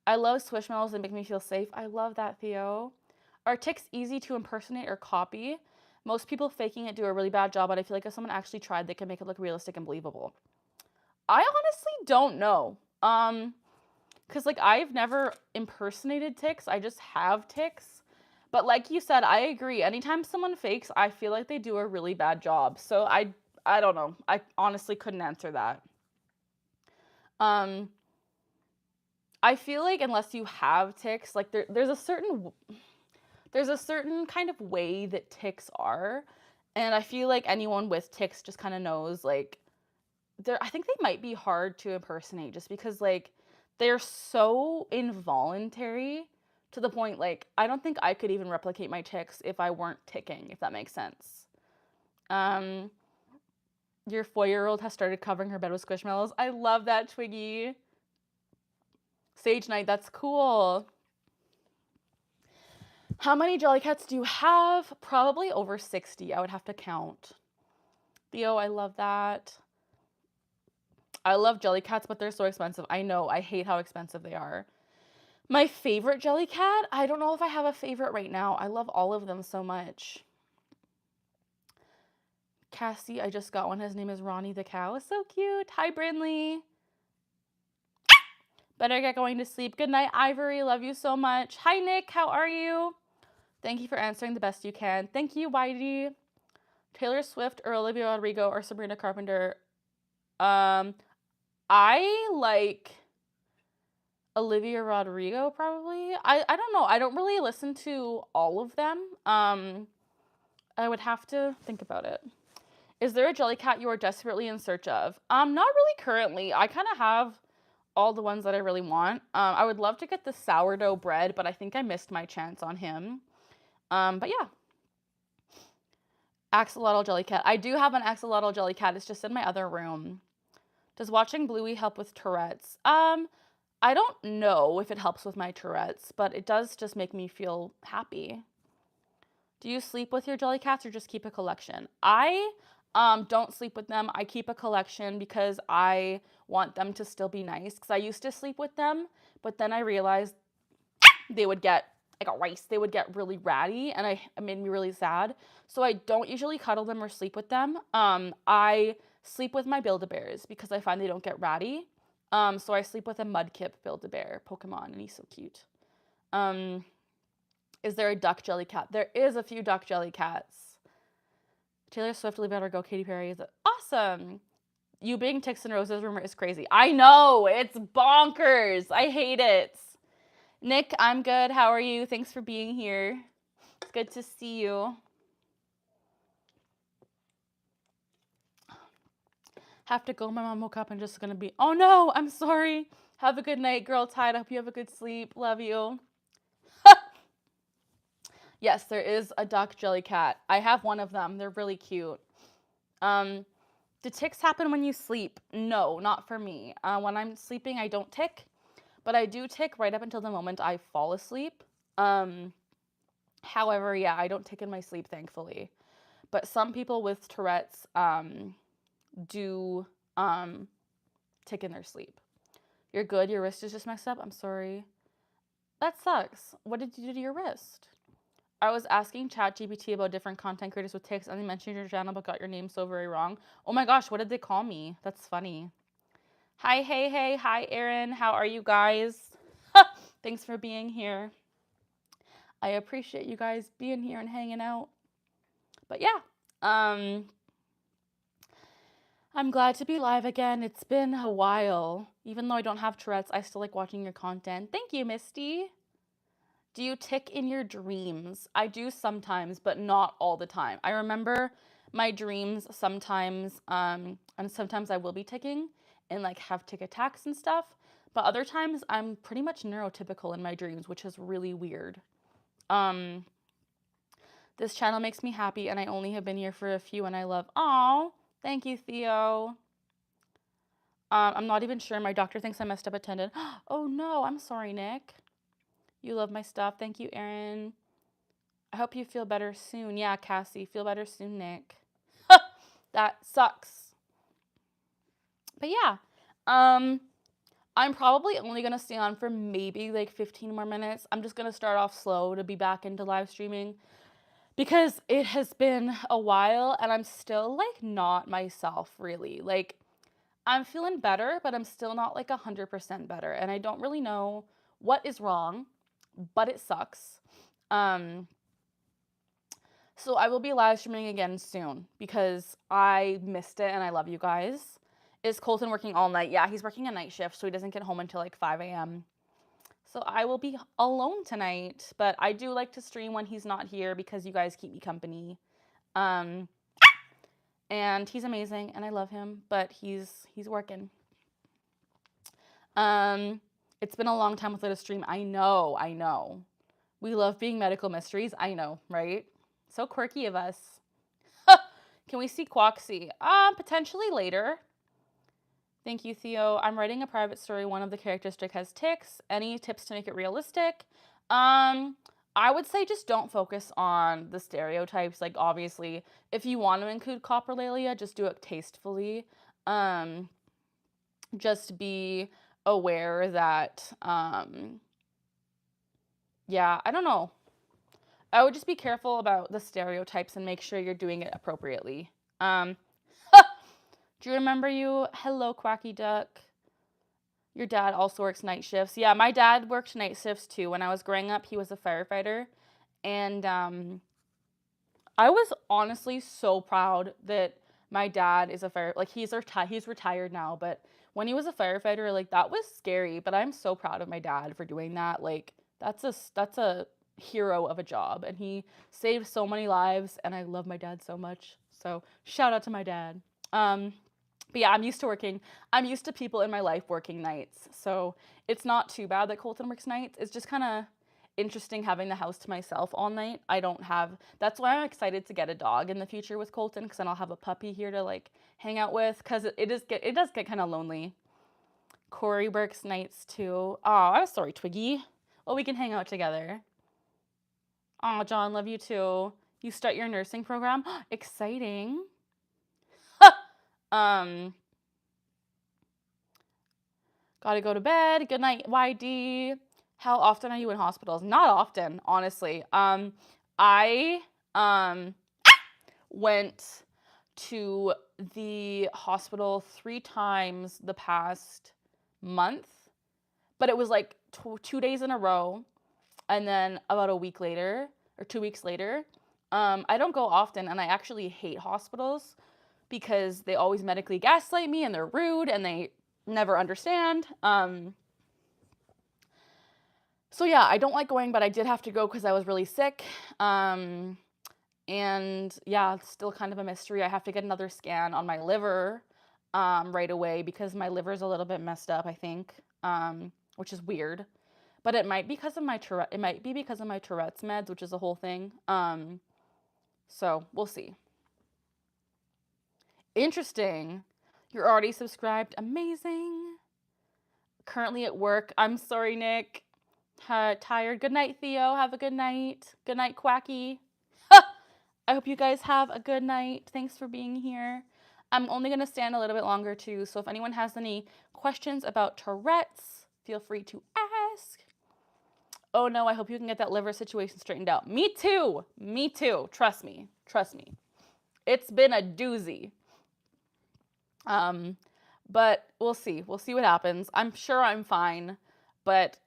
I love Squishmallows. They make me feel safe. I love that, Theo. Are ticks easy to impersonate or copy? Most people faking it do a really bad job, but I feel like if someone actually tried, they can make it look realistic and believable. I honestly don't know. Because, like, I've never impersonated ticks. I just have ticks. But like you said, I agree. Anytime someone fakes, I feel like they do a really bad job. So I don't know. I honestly couldn't answer that. I feel like unless you have ticks, like there's a certain kind of way that ticks are, and I feel like anyone with ticks just kind of knows, like, I think they might be hard to impersonate just because, like, they're so involuntary to the point, like, I don't think I could even replicate my ticks if I weren't ticking, if that makes sense. Your 4-year-old has started covering her bed with squishmallows. I love that, Twiggy. Sage Night, that's cool. How many Jellycats do you have? Probably over 60. I would have to count. Theo, I love that. I love Jellycats, but they're so expensive. I know. I hate how expensive they are. My favorite Jellycat? I don't know if I have a favorite right now. I love all of them so much. Cassie, I just got one. His name is Ronnie the cow. So cute. Hi, Brinley. Better get going to sleep. Good night, Ivory. Love you so much. Hi, Nick. How are you? Thank you for answering the best you can. Thank you, Whitey. Taylor Swift or Olivia Rodrigo or Sabrina Carpenter? I like Olivia Rodrigo, probably. I don't know. I don't really listen to all of them. I would have to think about it. Is there a Jellycat you are desperately in search of? Not really currently. I kind of have all the ones that I really want. I would love to get the sourdough bread, but I think I missed my chance on him. But yeah. Axolotl Jellycat. I do have an axolotl Jellycat. It's just in my other room. Does watching Bluey help with Tourette's? I don't know if it helps with my Tourette's, but it does just make me feel happy. Do you sleep with your Jellycats or just keep a collection? I don't sleep with them. I keep a collection because I want them to still be nice. Because I used to sleep with them, but then I realized they would get, like a rice, they would get really ratty, and it made me really sad. So I don't usually cuddle them or sleep with them. I sleep with my Build-A-Bears because I find they don't get ratty. So I sleep with a Mudkip Build-A-Bear Pokemon, and he's so cute. Is there a duck Jellycat? There is a few duck Jellycats. Taylor Swift, Olivia Rodrigo, Katy Perry is awesome. You being Ticks and Roses rumor is crazy. I know, it's bonkers. I hate it. Nick, I'm good. How are you? Thanks for being here. It's good to see you. Have to go. My mom woke up and just gonna be, oh no, I'm sorry. Have a good night, Girl Tide. I hope you have a good sleep. Love you. Yes, there is a duck Jellycat. I have one of them. They're really cute. Do ticks happen when you sleep? No, not for me. When I'm sleeping, I don't tick, but I do tick right up until the moment I fall asleep. However, yeah, I don't tick in my sleep, thankfully. But some people with Tourette's do tick in their sleep. You're good. Your wrist is just messed up. I'm sorry. That sucks. What did you do to your wrist? I was asking ChatGPT about different content creators with ticks, and they mentioned your channel but got your name so very wrong. Oh my gosh, what did they call me? That's funny. Hi, hey. Hi, Erin. How are you guys? Thanks for being here. I appreciate you guys being here and hanging out. But yeah, I'm glad to be live again. It's been a while. Even though I don't have Tourette's, I still like watching your content. Thank you, Misty. Do you tick in your dreams? I do sometimes, but not all the time. I remember my dreams sometimes, and sometimes I will be ticking and like have tick attacks and stuff. But other times I'm pretty much neurotypical in my dreams, which is really weird. This channel makes me happy, and I only have been here for a few, and I love. Aw, thank you, Theo. I'm not even sure. My doctor thinks I messed up a tendon. Oh no, I'm sorry, Nick. You love my stuff. Thank you, Erin. I hope you feel better soon. Yeah, Cassie, feel better soon, Nick. That sucks. But yeah, I'm probably only going to stay on for maybe like 15 more minutes. I'm just going to start off slow to be back into live streaming because it has been a while and I'm still like not myself really. Like I'm feeling better, but I'm still not like 100% better. And I don't really know what is wrong, but it sucks. So I will be live streaming again soon because I missed it and I love you guys. Is Colton working all night? Yeah, he's working a night shift, so he doesn't get home until like 5 a.m. So I will be alone tonight, but I do like to stream when he's not here because you guys keep me company. And he's amazing and I love him, but he's working. It's been a long time without a stream. I know. We love being medical mysteries. I know, right? So quirky of us. Can we see Quoxy? Potentially later. Thank you, Theo. I'm writing a private story. One of the characteristics has tics. Any tips to make it realistic? I would say just don't focus on the stereotypes. Like, obviously, if you want to include coprolalia, just do it tastefully. Just be aware that, yeah, I don't know. I would just be careful about the stereotypes and make sure you're doing it appropriately. Do you remember you? Hello, Quacky Duck. Your dad also works night shifts. Yeah, my dad worked night shifts too. When I was growing up, he was a firefighter. And I was honestly so proud that my dad is a he's retired now, but when he was a firefighter, like that was scary, but I'm so proud of my dad for doing that. Like that's a hero of a job and he saved so many lives and I love my dad so much. So, shout out to my dad. But yeah, I'm used to people in my life working nights. So, it's not too bad that Colton works nights. It's just kind of interesting having the house to myself all night. That's why I'm excited to get a dog in the future with Colton because then I'll have a puppy here to like hang out with because it does get kind of lonely. Corey works nights too. Oh, I'm sorry, Twiggy. Well, we can hang out together. Oh, John, love you too. You start your nursing program? Exciting. Gotta go to bed. Good night, YD. How often are you in hospitals? Not often, honestly. I went to the hospital 3 times the past month, but it was like 2 days in a row, and then about a week later or 2 weeks later. I don't go often, and I actually hate hospitals because they always medically gaslight me and they're rude and they never understand. So yeah, I don't like going, but I did have to go because I was really sick. And yeah, it's still kind of a mystery. I have to get another scan on my liver right away because my liver's a little bit messed up, I think, which is weird. But it might be because of my Tourette's meds, which is a whole thing. So we'll see. Interesting. You're already subscribed. Amazing. Currently at work. I'm sorry, Nick. Tired. Good night, Theo. Have a good night. Good night, Quacky. I hope you guys have a good night. Thanks for being here. I'm only going to stand a little bit longer too, so if anyone has any questions about Tourette's, feel free to ask. Oh no, I hope you can get that liver situation straightened out. Me too. Me too. Trust me. Trust me. It's been a doozy. But we'll see. We'll see what happens. I'm sure I'm fine, but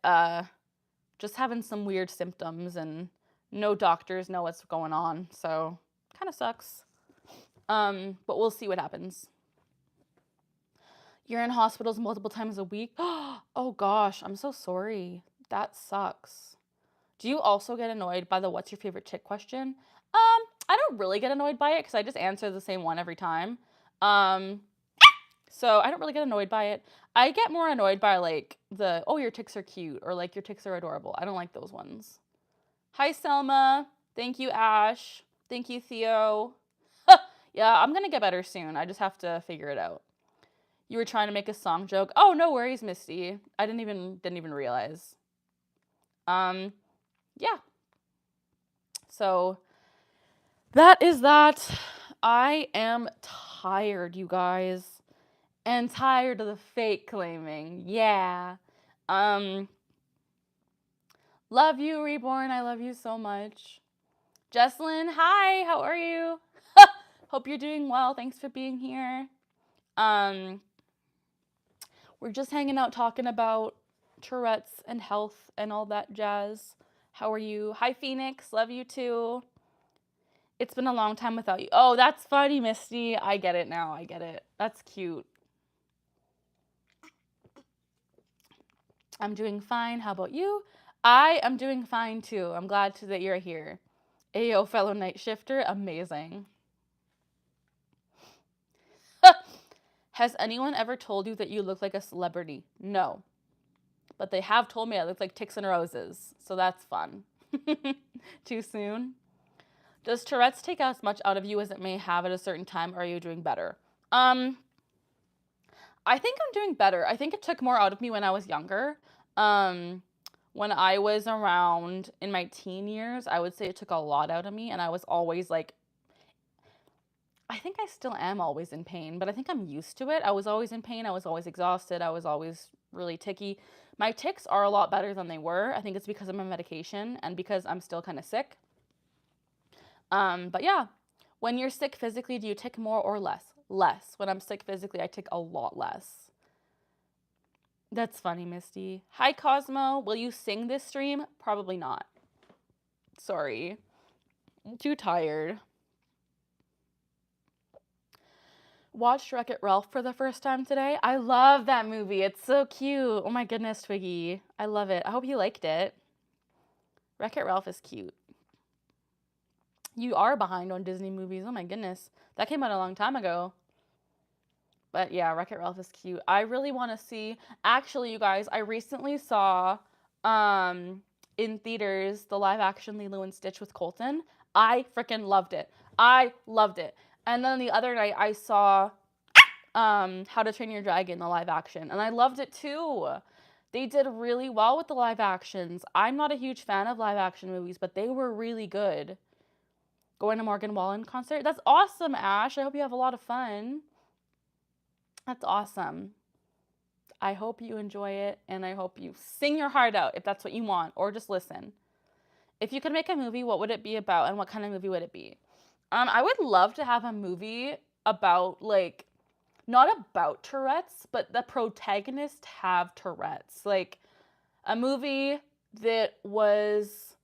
just having some weird symptoms and no doctors know what's going on, so kind of sucks. But we'll see what happens. You're in hospitals multiple times a week? Oh gosh, I'm so sorry. That sucks. Do you also get annoyed by the what's your favorite chick question? I don't really get annoyed by it because I just answer the same one every time. So I don't really get annoyed by it. I get more annoyed by like oh, your ticks are cute or like your ticks are adorable. I don't like those ones. Hi, Selma. Thank you, Ash. Thank you, Theo. Yeah, I'm going to get better soon. I just have to figure it out. You were trying to make a song joke. Oh, no worries, Misty. I didn't even realize. Yeah. So that is that. I am tired, you guys. And tired of the fake claiming. Yeah. Love you, Reborn. I love you so much. Jesslyn, hi. How are you? Hope you're doing well. Thanks for being here. We're just hanging out talking about Tourette's and health and all that jazz. How are you? Hi, Phoenix. Love you too. It's been a long time without you. Oh, that's funny, Misty. I get it now. I get it. That's cute. I'm doing fine. How about you? I am doing fine too. I'm glad that you're here. Ayo, fellow night shifter. Amazing. Has anyone ever told you that you look like a celebrity? No. But they have told me I look like Ticks and Roses. So that's fun. Too soon? Does Tourette's take as much out of you as it may have at a certain time, or are you doing better? I think I'm doing better. I think it took more out of me when I was younger. When I was around in my teen years, I would say it took a lot out of me, and I was always like, I think I still am always in pain, but I think I'm used to it. I was always in pain. I was always exhausted. I was always really ticky. My tics are a lot better than they were. I think it's because of my medication and because I'm still kind of sick. But yeah, when you're sick physically, do you tic more or less? Less. When I'm sick physically, I tic a lot less. That's funny, Misty. Hi, Cosmo. Will you sing this stream? Probably not. Sorry. I'm too tired. Watched Wreck-It Ralph for the first time today. I love that movie. It's so cute. Oh my goodness, Twiggy. I love it. I hope you liked it. Wreck-It Ralph is cute. You are behind on Disney movies. Oh my goodness. That came out a long time ago. But yeah, Wreck-It Ralph is cute. I really want to see... Actually, you guys, I recently saw in theaters the live-action Lilo and Stitch with Colton. I freaking loved it. I loved it. And then the other night, I saw How to Train Your Dragon, the live action. And I loved it too. They did really well with the live actions. I'm not a huge fan of live action movies, but they were really good. Going to Morgan Wallen concert? That's awesome, Ash. I hope you have a lot of fun. That's awesome. I hope you enjoy it, and I hope you sing your heart out if that's what you want, or just listen. If you could make a movie, what would it be about, and what kind of movie would it be? I would love to have a movie about, like, not about Tourette's, but the protagonist have Tourette's. Like, a movie that was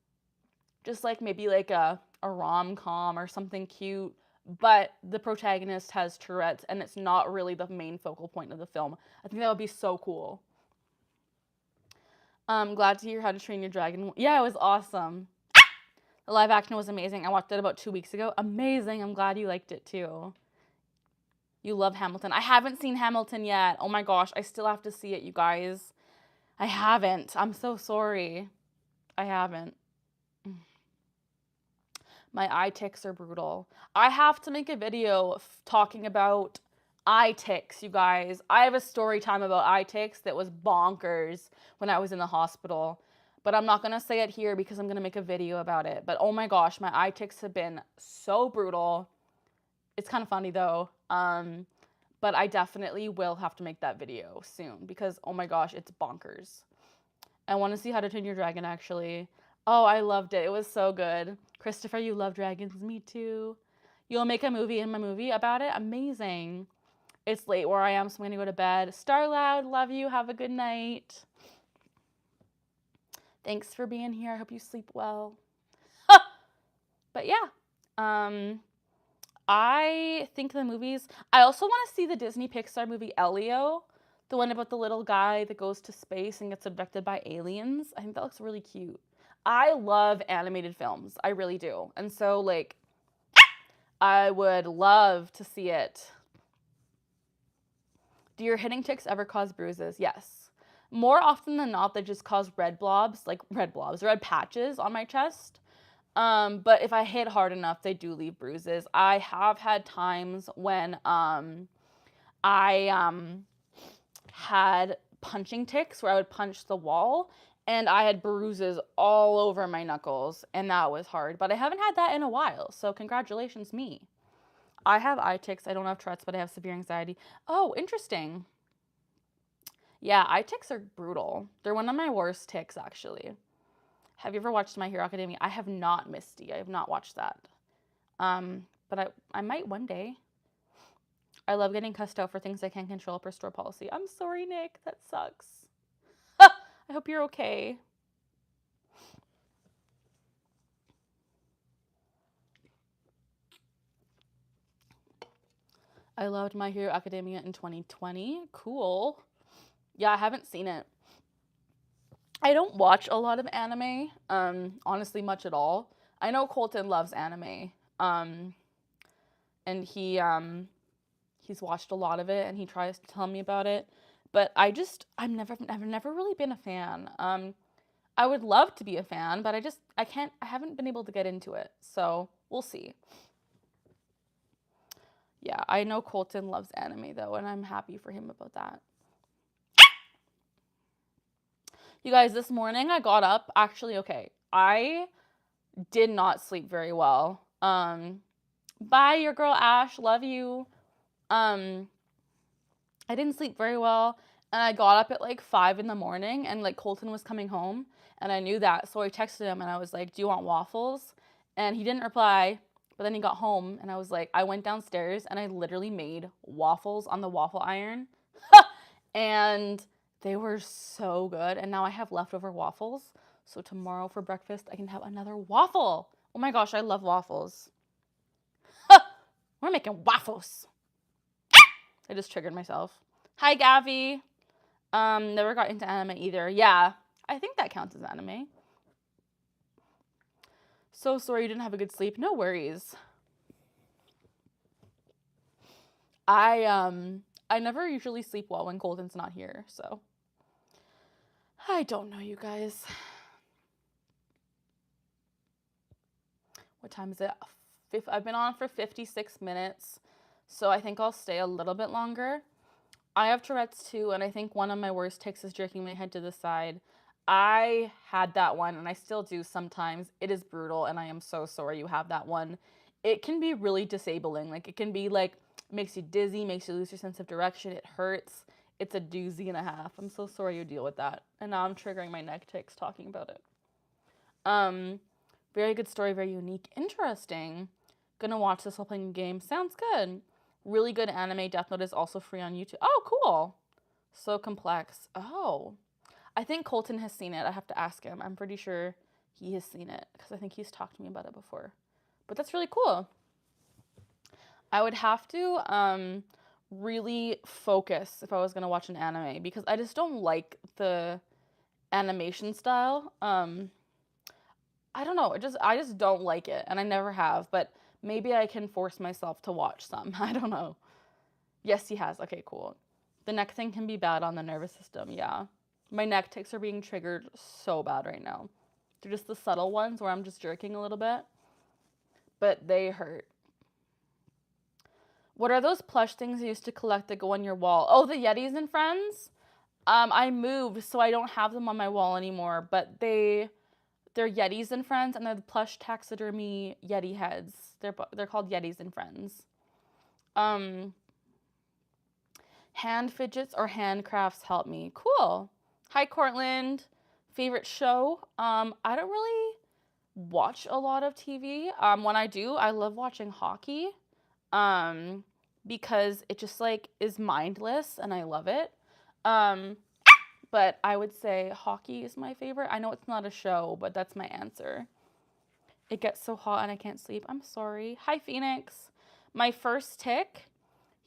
just, like, maybe, like, a rom-com or something cute, but the protagonist has Tourette's, and it's not really the main focal point of the film. I think that would be so cool. Glad to hear How to Train Your Dragon. Yeah, it was awesome. The live action was amazing. I watched it about 2 weeks ago. Amazing. I'm glad you liked it too. You love Hamilton. I haven't seen Hamilton yet. Oh my gosh, I still have to see it, you guys. I haven't. I'm so sorry. I haven't. My eye tics are brutal. I have to make a video talking about eye tics, you guys. I have a story time about eye tics that was bonkers when I was in the hospital. But I'm not going to say it here because I'm going to make a video about it. But oh my gosh, my eye tics have been so brutal. It's kind of funny though. But I definitely will have to make that video soon because oh my gosh, it's bonkers. I want to see How to Train Your Dragon actually. Oh, I loved it. It was so good. Christopher, you love dragons. Me too. You'll make a movie in my movie about it? Amazing. It's late where I am, so I'm going to go to bed. Starloud, love you. Have a good night. Thanks for being here. I hope you sleep well. But yeah. I think the movies... I also want to see the Disney Pixar movie Elio. The one about the little guy that goes to space and gets abducted by aliens. I think that looks really cute. I love animated films. I really do. And so, like, I would love to see it. Do your hitting tics ever cause bruises? Yes. More often than not, they just cause red patches on my chest. But if I hit hard enough, they do leave bruises. I have had times when I had punching tics where I would punch the wall and I had bruises all over my knuckles and that was hard. But I haven't had that in a while, so congratulations me. I have eye tics. I don't have Tourette's, but I have severe anxiety. Oh, interesting. Yeah, eye tics are brutal. They're one of my worst tics, actually. Have you ever watched My Hero Academia? I have not, Misty. I have not watched that. But I might one day. I love getting cussed out for things I can't control per store policy. I'm sorry, Nick. That sucks. I hope you're okay. I loved My Hero Academia in 2020. Cool. Yeah, I haven't seen it. I don't watch a lot of anime, honestly, much at all. I know Colton loves anime, and he's watched a lot of it, and he tries to tell me about it. But I've never really been a fan. I would love to be a fan, but I haven't been able to get into it. So we'll see. Yeah, I know Colton loves anime though, and I'm happy for him about that. You guys, this morning I got up, actually, okay, I did not sleep very well. Bye, your girl Ash, love you. I didn't sleep very well, and I got up at like 5 in the morning, and like Colton was coming home, and I knew that, so I texted him, and I was like, do you want waffles? And he didn't reply, but then he got home, and I was like, I went downstairs, and I literally made waffles on the waffle iron, and they were so good, and now I have leftover waffles, so tomorrow for breakfast, I can have another waffle. Oh my gosh, I love waffles. We're making waffles. I just triggered myself. Hi, Gavi. Never got into anime either. Yeah, I think that counts as anime. So sorry you didn't have a good sleep. No worries. I never usually sleep well when Colton's not here, so I don't know, you guys. What time is it? I've been on for 56 minutes, so I think I'll stay a little bit longer. I have Tourette's too, and I think one of my worst tics is jerking my head to the side. I had that one, and I still do sometimes. It is brutal, and I am so sorry you have that one. It can be really disabling. Like, it can be, like, makes you dizzy, makes you lose your sense of direction. It hurts. It's a doozy and a half. I'm so sorry you deal with that. And now I'm triggering my neck tics talking about it. Very good story, very unique. Interesting. Gonna watch this while playing a game. Sounds good. Really good anime. Death Note is also free on YouTube. Oh, cool. So complex. Oh. I think Colton has seen it. I have to ask him. I'm pretty sure he has seen it because I think he's talked to me about it before. But that's really cool. I would have to really focus if I was going to watch an anime because I just don't like the animation style. I don't know. I just don't like it, and I never have, but maybe I can force myself to watch some. I don't know. Yes, he has. Okay, cool. The neck thing can be bad on the nervous system, yeah. My neck tics are being triggered so bad right now. They're just the subtle ones where I'm just jerking a little bit, but they hurt. What are those plush things you used to collect that go on your wall? Oh, the Yetis and Friends? I moved, so I don't have them on my wall anymore, but they're Yetis and Friends, and they're the plush taxidermy Yeti heads. They're called Yetis and Friends. Hand fidgets or handcrafts help me. Cool. Hi, Cortland. Favorite show? I don't really watch a lot of TV. When I do, I love watching hockey. Because it just like is mindless and I love it. But I would say hockey is my favorite. I know it's not a show, but that's my answer. It gets so hot and I can't sleep. I'm sorry. Hi, Phoenix. My first tic.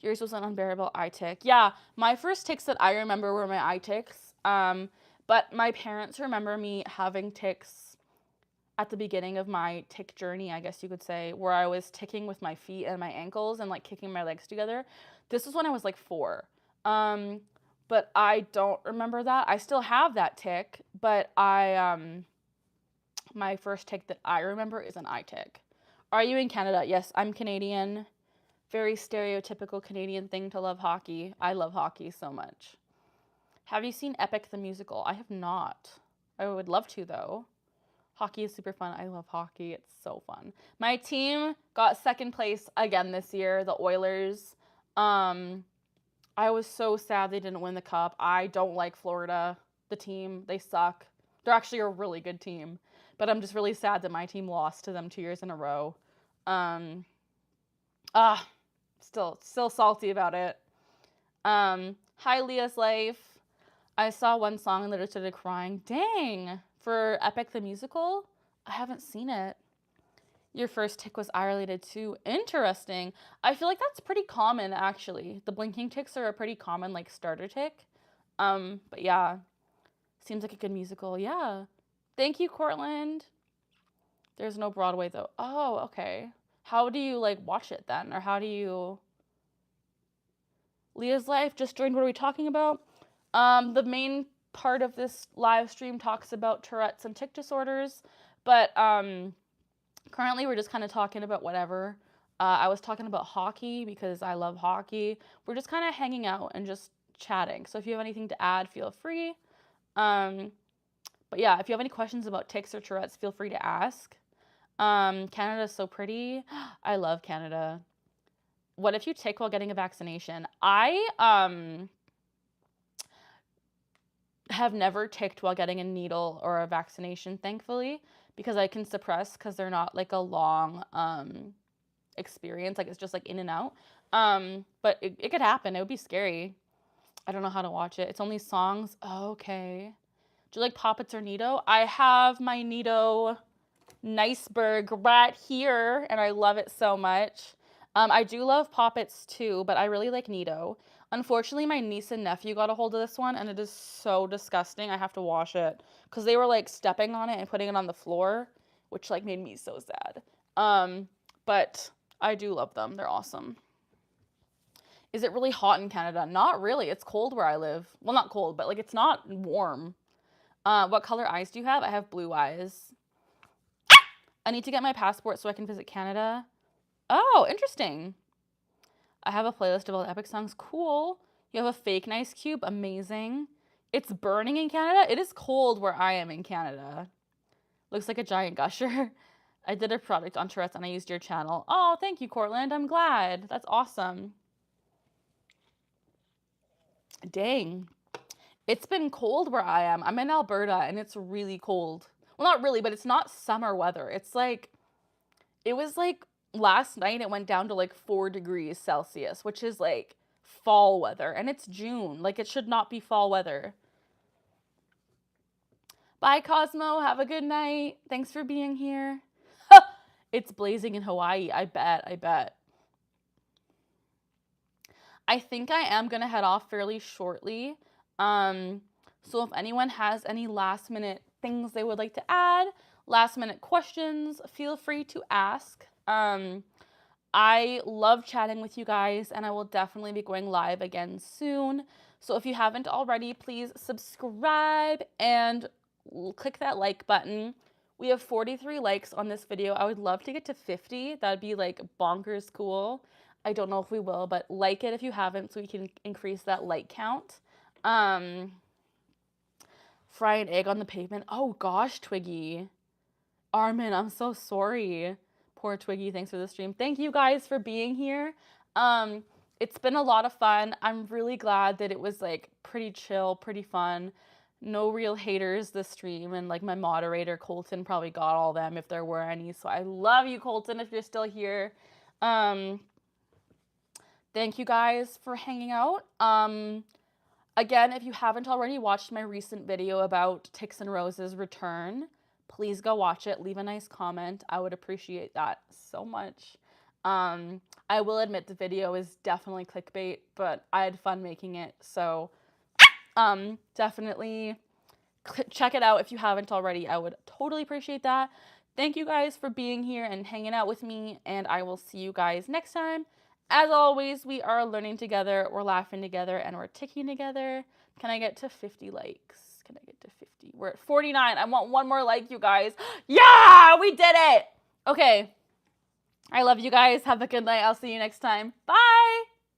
Yours was an unbearable eye tic. Yeah, my first tics that I remember were my eye tics. But my parents remember me having tics at the beginning of my tic journey, I guess you could say, where I was ticking with my feet and my ankles and like kicking my legs together. This was when I was like 4. But I don't remember that. I still have that tic, but my first tic that I remember is an eye tic. Are you in Canada? Yes, I'm Canadian. Very stereotypical Canadian thing to love hockey. I love hockey so much. Have you seen Epic the Musical? I have not. I would love to, though. Hockey is super fun. I love hockey. It's so fun. My team got second place again this year, the Oilers. I was so sad they didn't win the cup. I don't like Florida, the team. They suck. They're actually a really good team. But I'm just really sad that my team lost to them 2 years in a row. Still salty about it. Hi, Leah's Life. I saw one song and literally started crying. Dang. For Epic the Musical? I haven't seen it. Your first tick was eye-related too. Interesting. I feel like that's pretty common, actually. The blinking ticks are a pretty common, like, starter tick. But yeah. Seems like a good musical. Yeah. Thank you, Cortland. There's no Broadway, though. Oh, okay. How do you, like, watch it, then? Or how do you... Leah's Life just joined. What are we talking about? The main part of this live stream talks about Tourette's and tic disorders. But, currently, we're just kind of talking about whatever. I was talking about hockey because I love hockey. We're just kind of hanging out and just chatting. So if you have anything to add, feel free. But yeah, if you have any questions about tics or Tourette's, feel free to ask. Canada's so pretty. I love Canada. What if you tic while getting a vaccination? I have never ticked while getting a needle or a vaccination, thankfully, because I can suppress because they're not like a long experience. Like, it's just like in and out. But it could happen. It would be scary. I don't know how to watch it. It's only songs. Oh, okay. Do you like poppets or Nido? I have my Nido Niceberg right here, and I love it so much. I do love poppets too, but I really like Nido. Unfortunately, my niece and nephew got a hold of this one, and it is so disgusting. I have to wash it because they were like stepping on it and putting it on the floor, which like made me so sad. But I do love them. They're awesome. Is it really hot in Canada? Not really. It's cold where I live. Well, not cold, but like it's not warm. What color eyes do you have? I have blue eyes. I need to get my passport so I can visit Canada. Oh, interesting. I have a playlist of all the epic songs. Cool. You have a fake nice cube. Amazing. It's burning in Canada. It is cold where I am in Canada. Looks like a giant gusher. I did a product on Tourette's and I used your channel. Oh, thank you, Cortland. I'm glad. That's awesome. Dang. It's been cold where I am. I'm in Alberta and it's really cold. Well, not really, but it's not summer weather. It's like, it was like last night it went down to like 4 degrees Celsius, which is like fall weather. And it's June. Like, it should not be fall weather. Bye, Cosmo. Have a good night. Thanks for being here. It's blazing in Hawaii. I bet. I think I am going to head off fairly shortly. So if anyone has any last minute things they would like to add, last minute questions, feel free to ask. I love chatting with you guys, and I will definitely be going live again soon. So if you haven't already, please subscribe and click that like button. We have 43 likes on this video. I would love to get to 50. That'd be like bonkers cool. I don't know if we will, but like it if you haven't so we can increase that like count. Fry an egg on the pavement. Oh gosh, Twiggy. Armin, I'm so sorry. Poor Twiggy, thanks for the stream. Thank you guys for being here. It's been a lot of fun. I'm really glad that it was like pretty chill, pretty fun. No real haters this stream, and like my moderator Colton probably got all them if there were any. So I love you, Colton, if you're still here. Thank you guys for hanging out. Again, if you haven't already watched my recent video about Ticks and Rose's return, please go watch it. Leave a nice comment. I would appreciate that so much. I will admit the video is definitely clickbait, but I had fun making it. So definitely check it out if you haven't already. I would totally appreciate that. Thank you guys for being here and hanging out with me, and I will see you guys next time. As always, we are learning together, we're laughing together, and we're ticking together. Can I get to 50 likes? Can I get to 50? We're at 49. I want one more like, you guys. Yeah, we did it. Okay. I love you guys. Have a good night. I'll see you next time. Bye.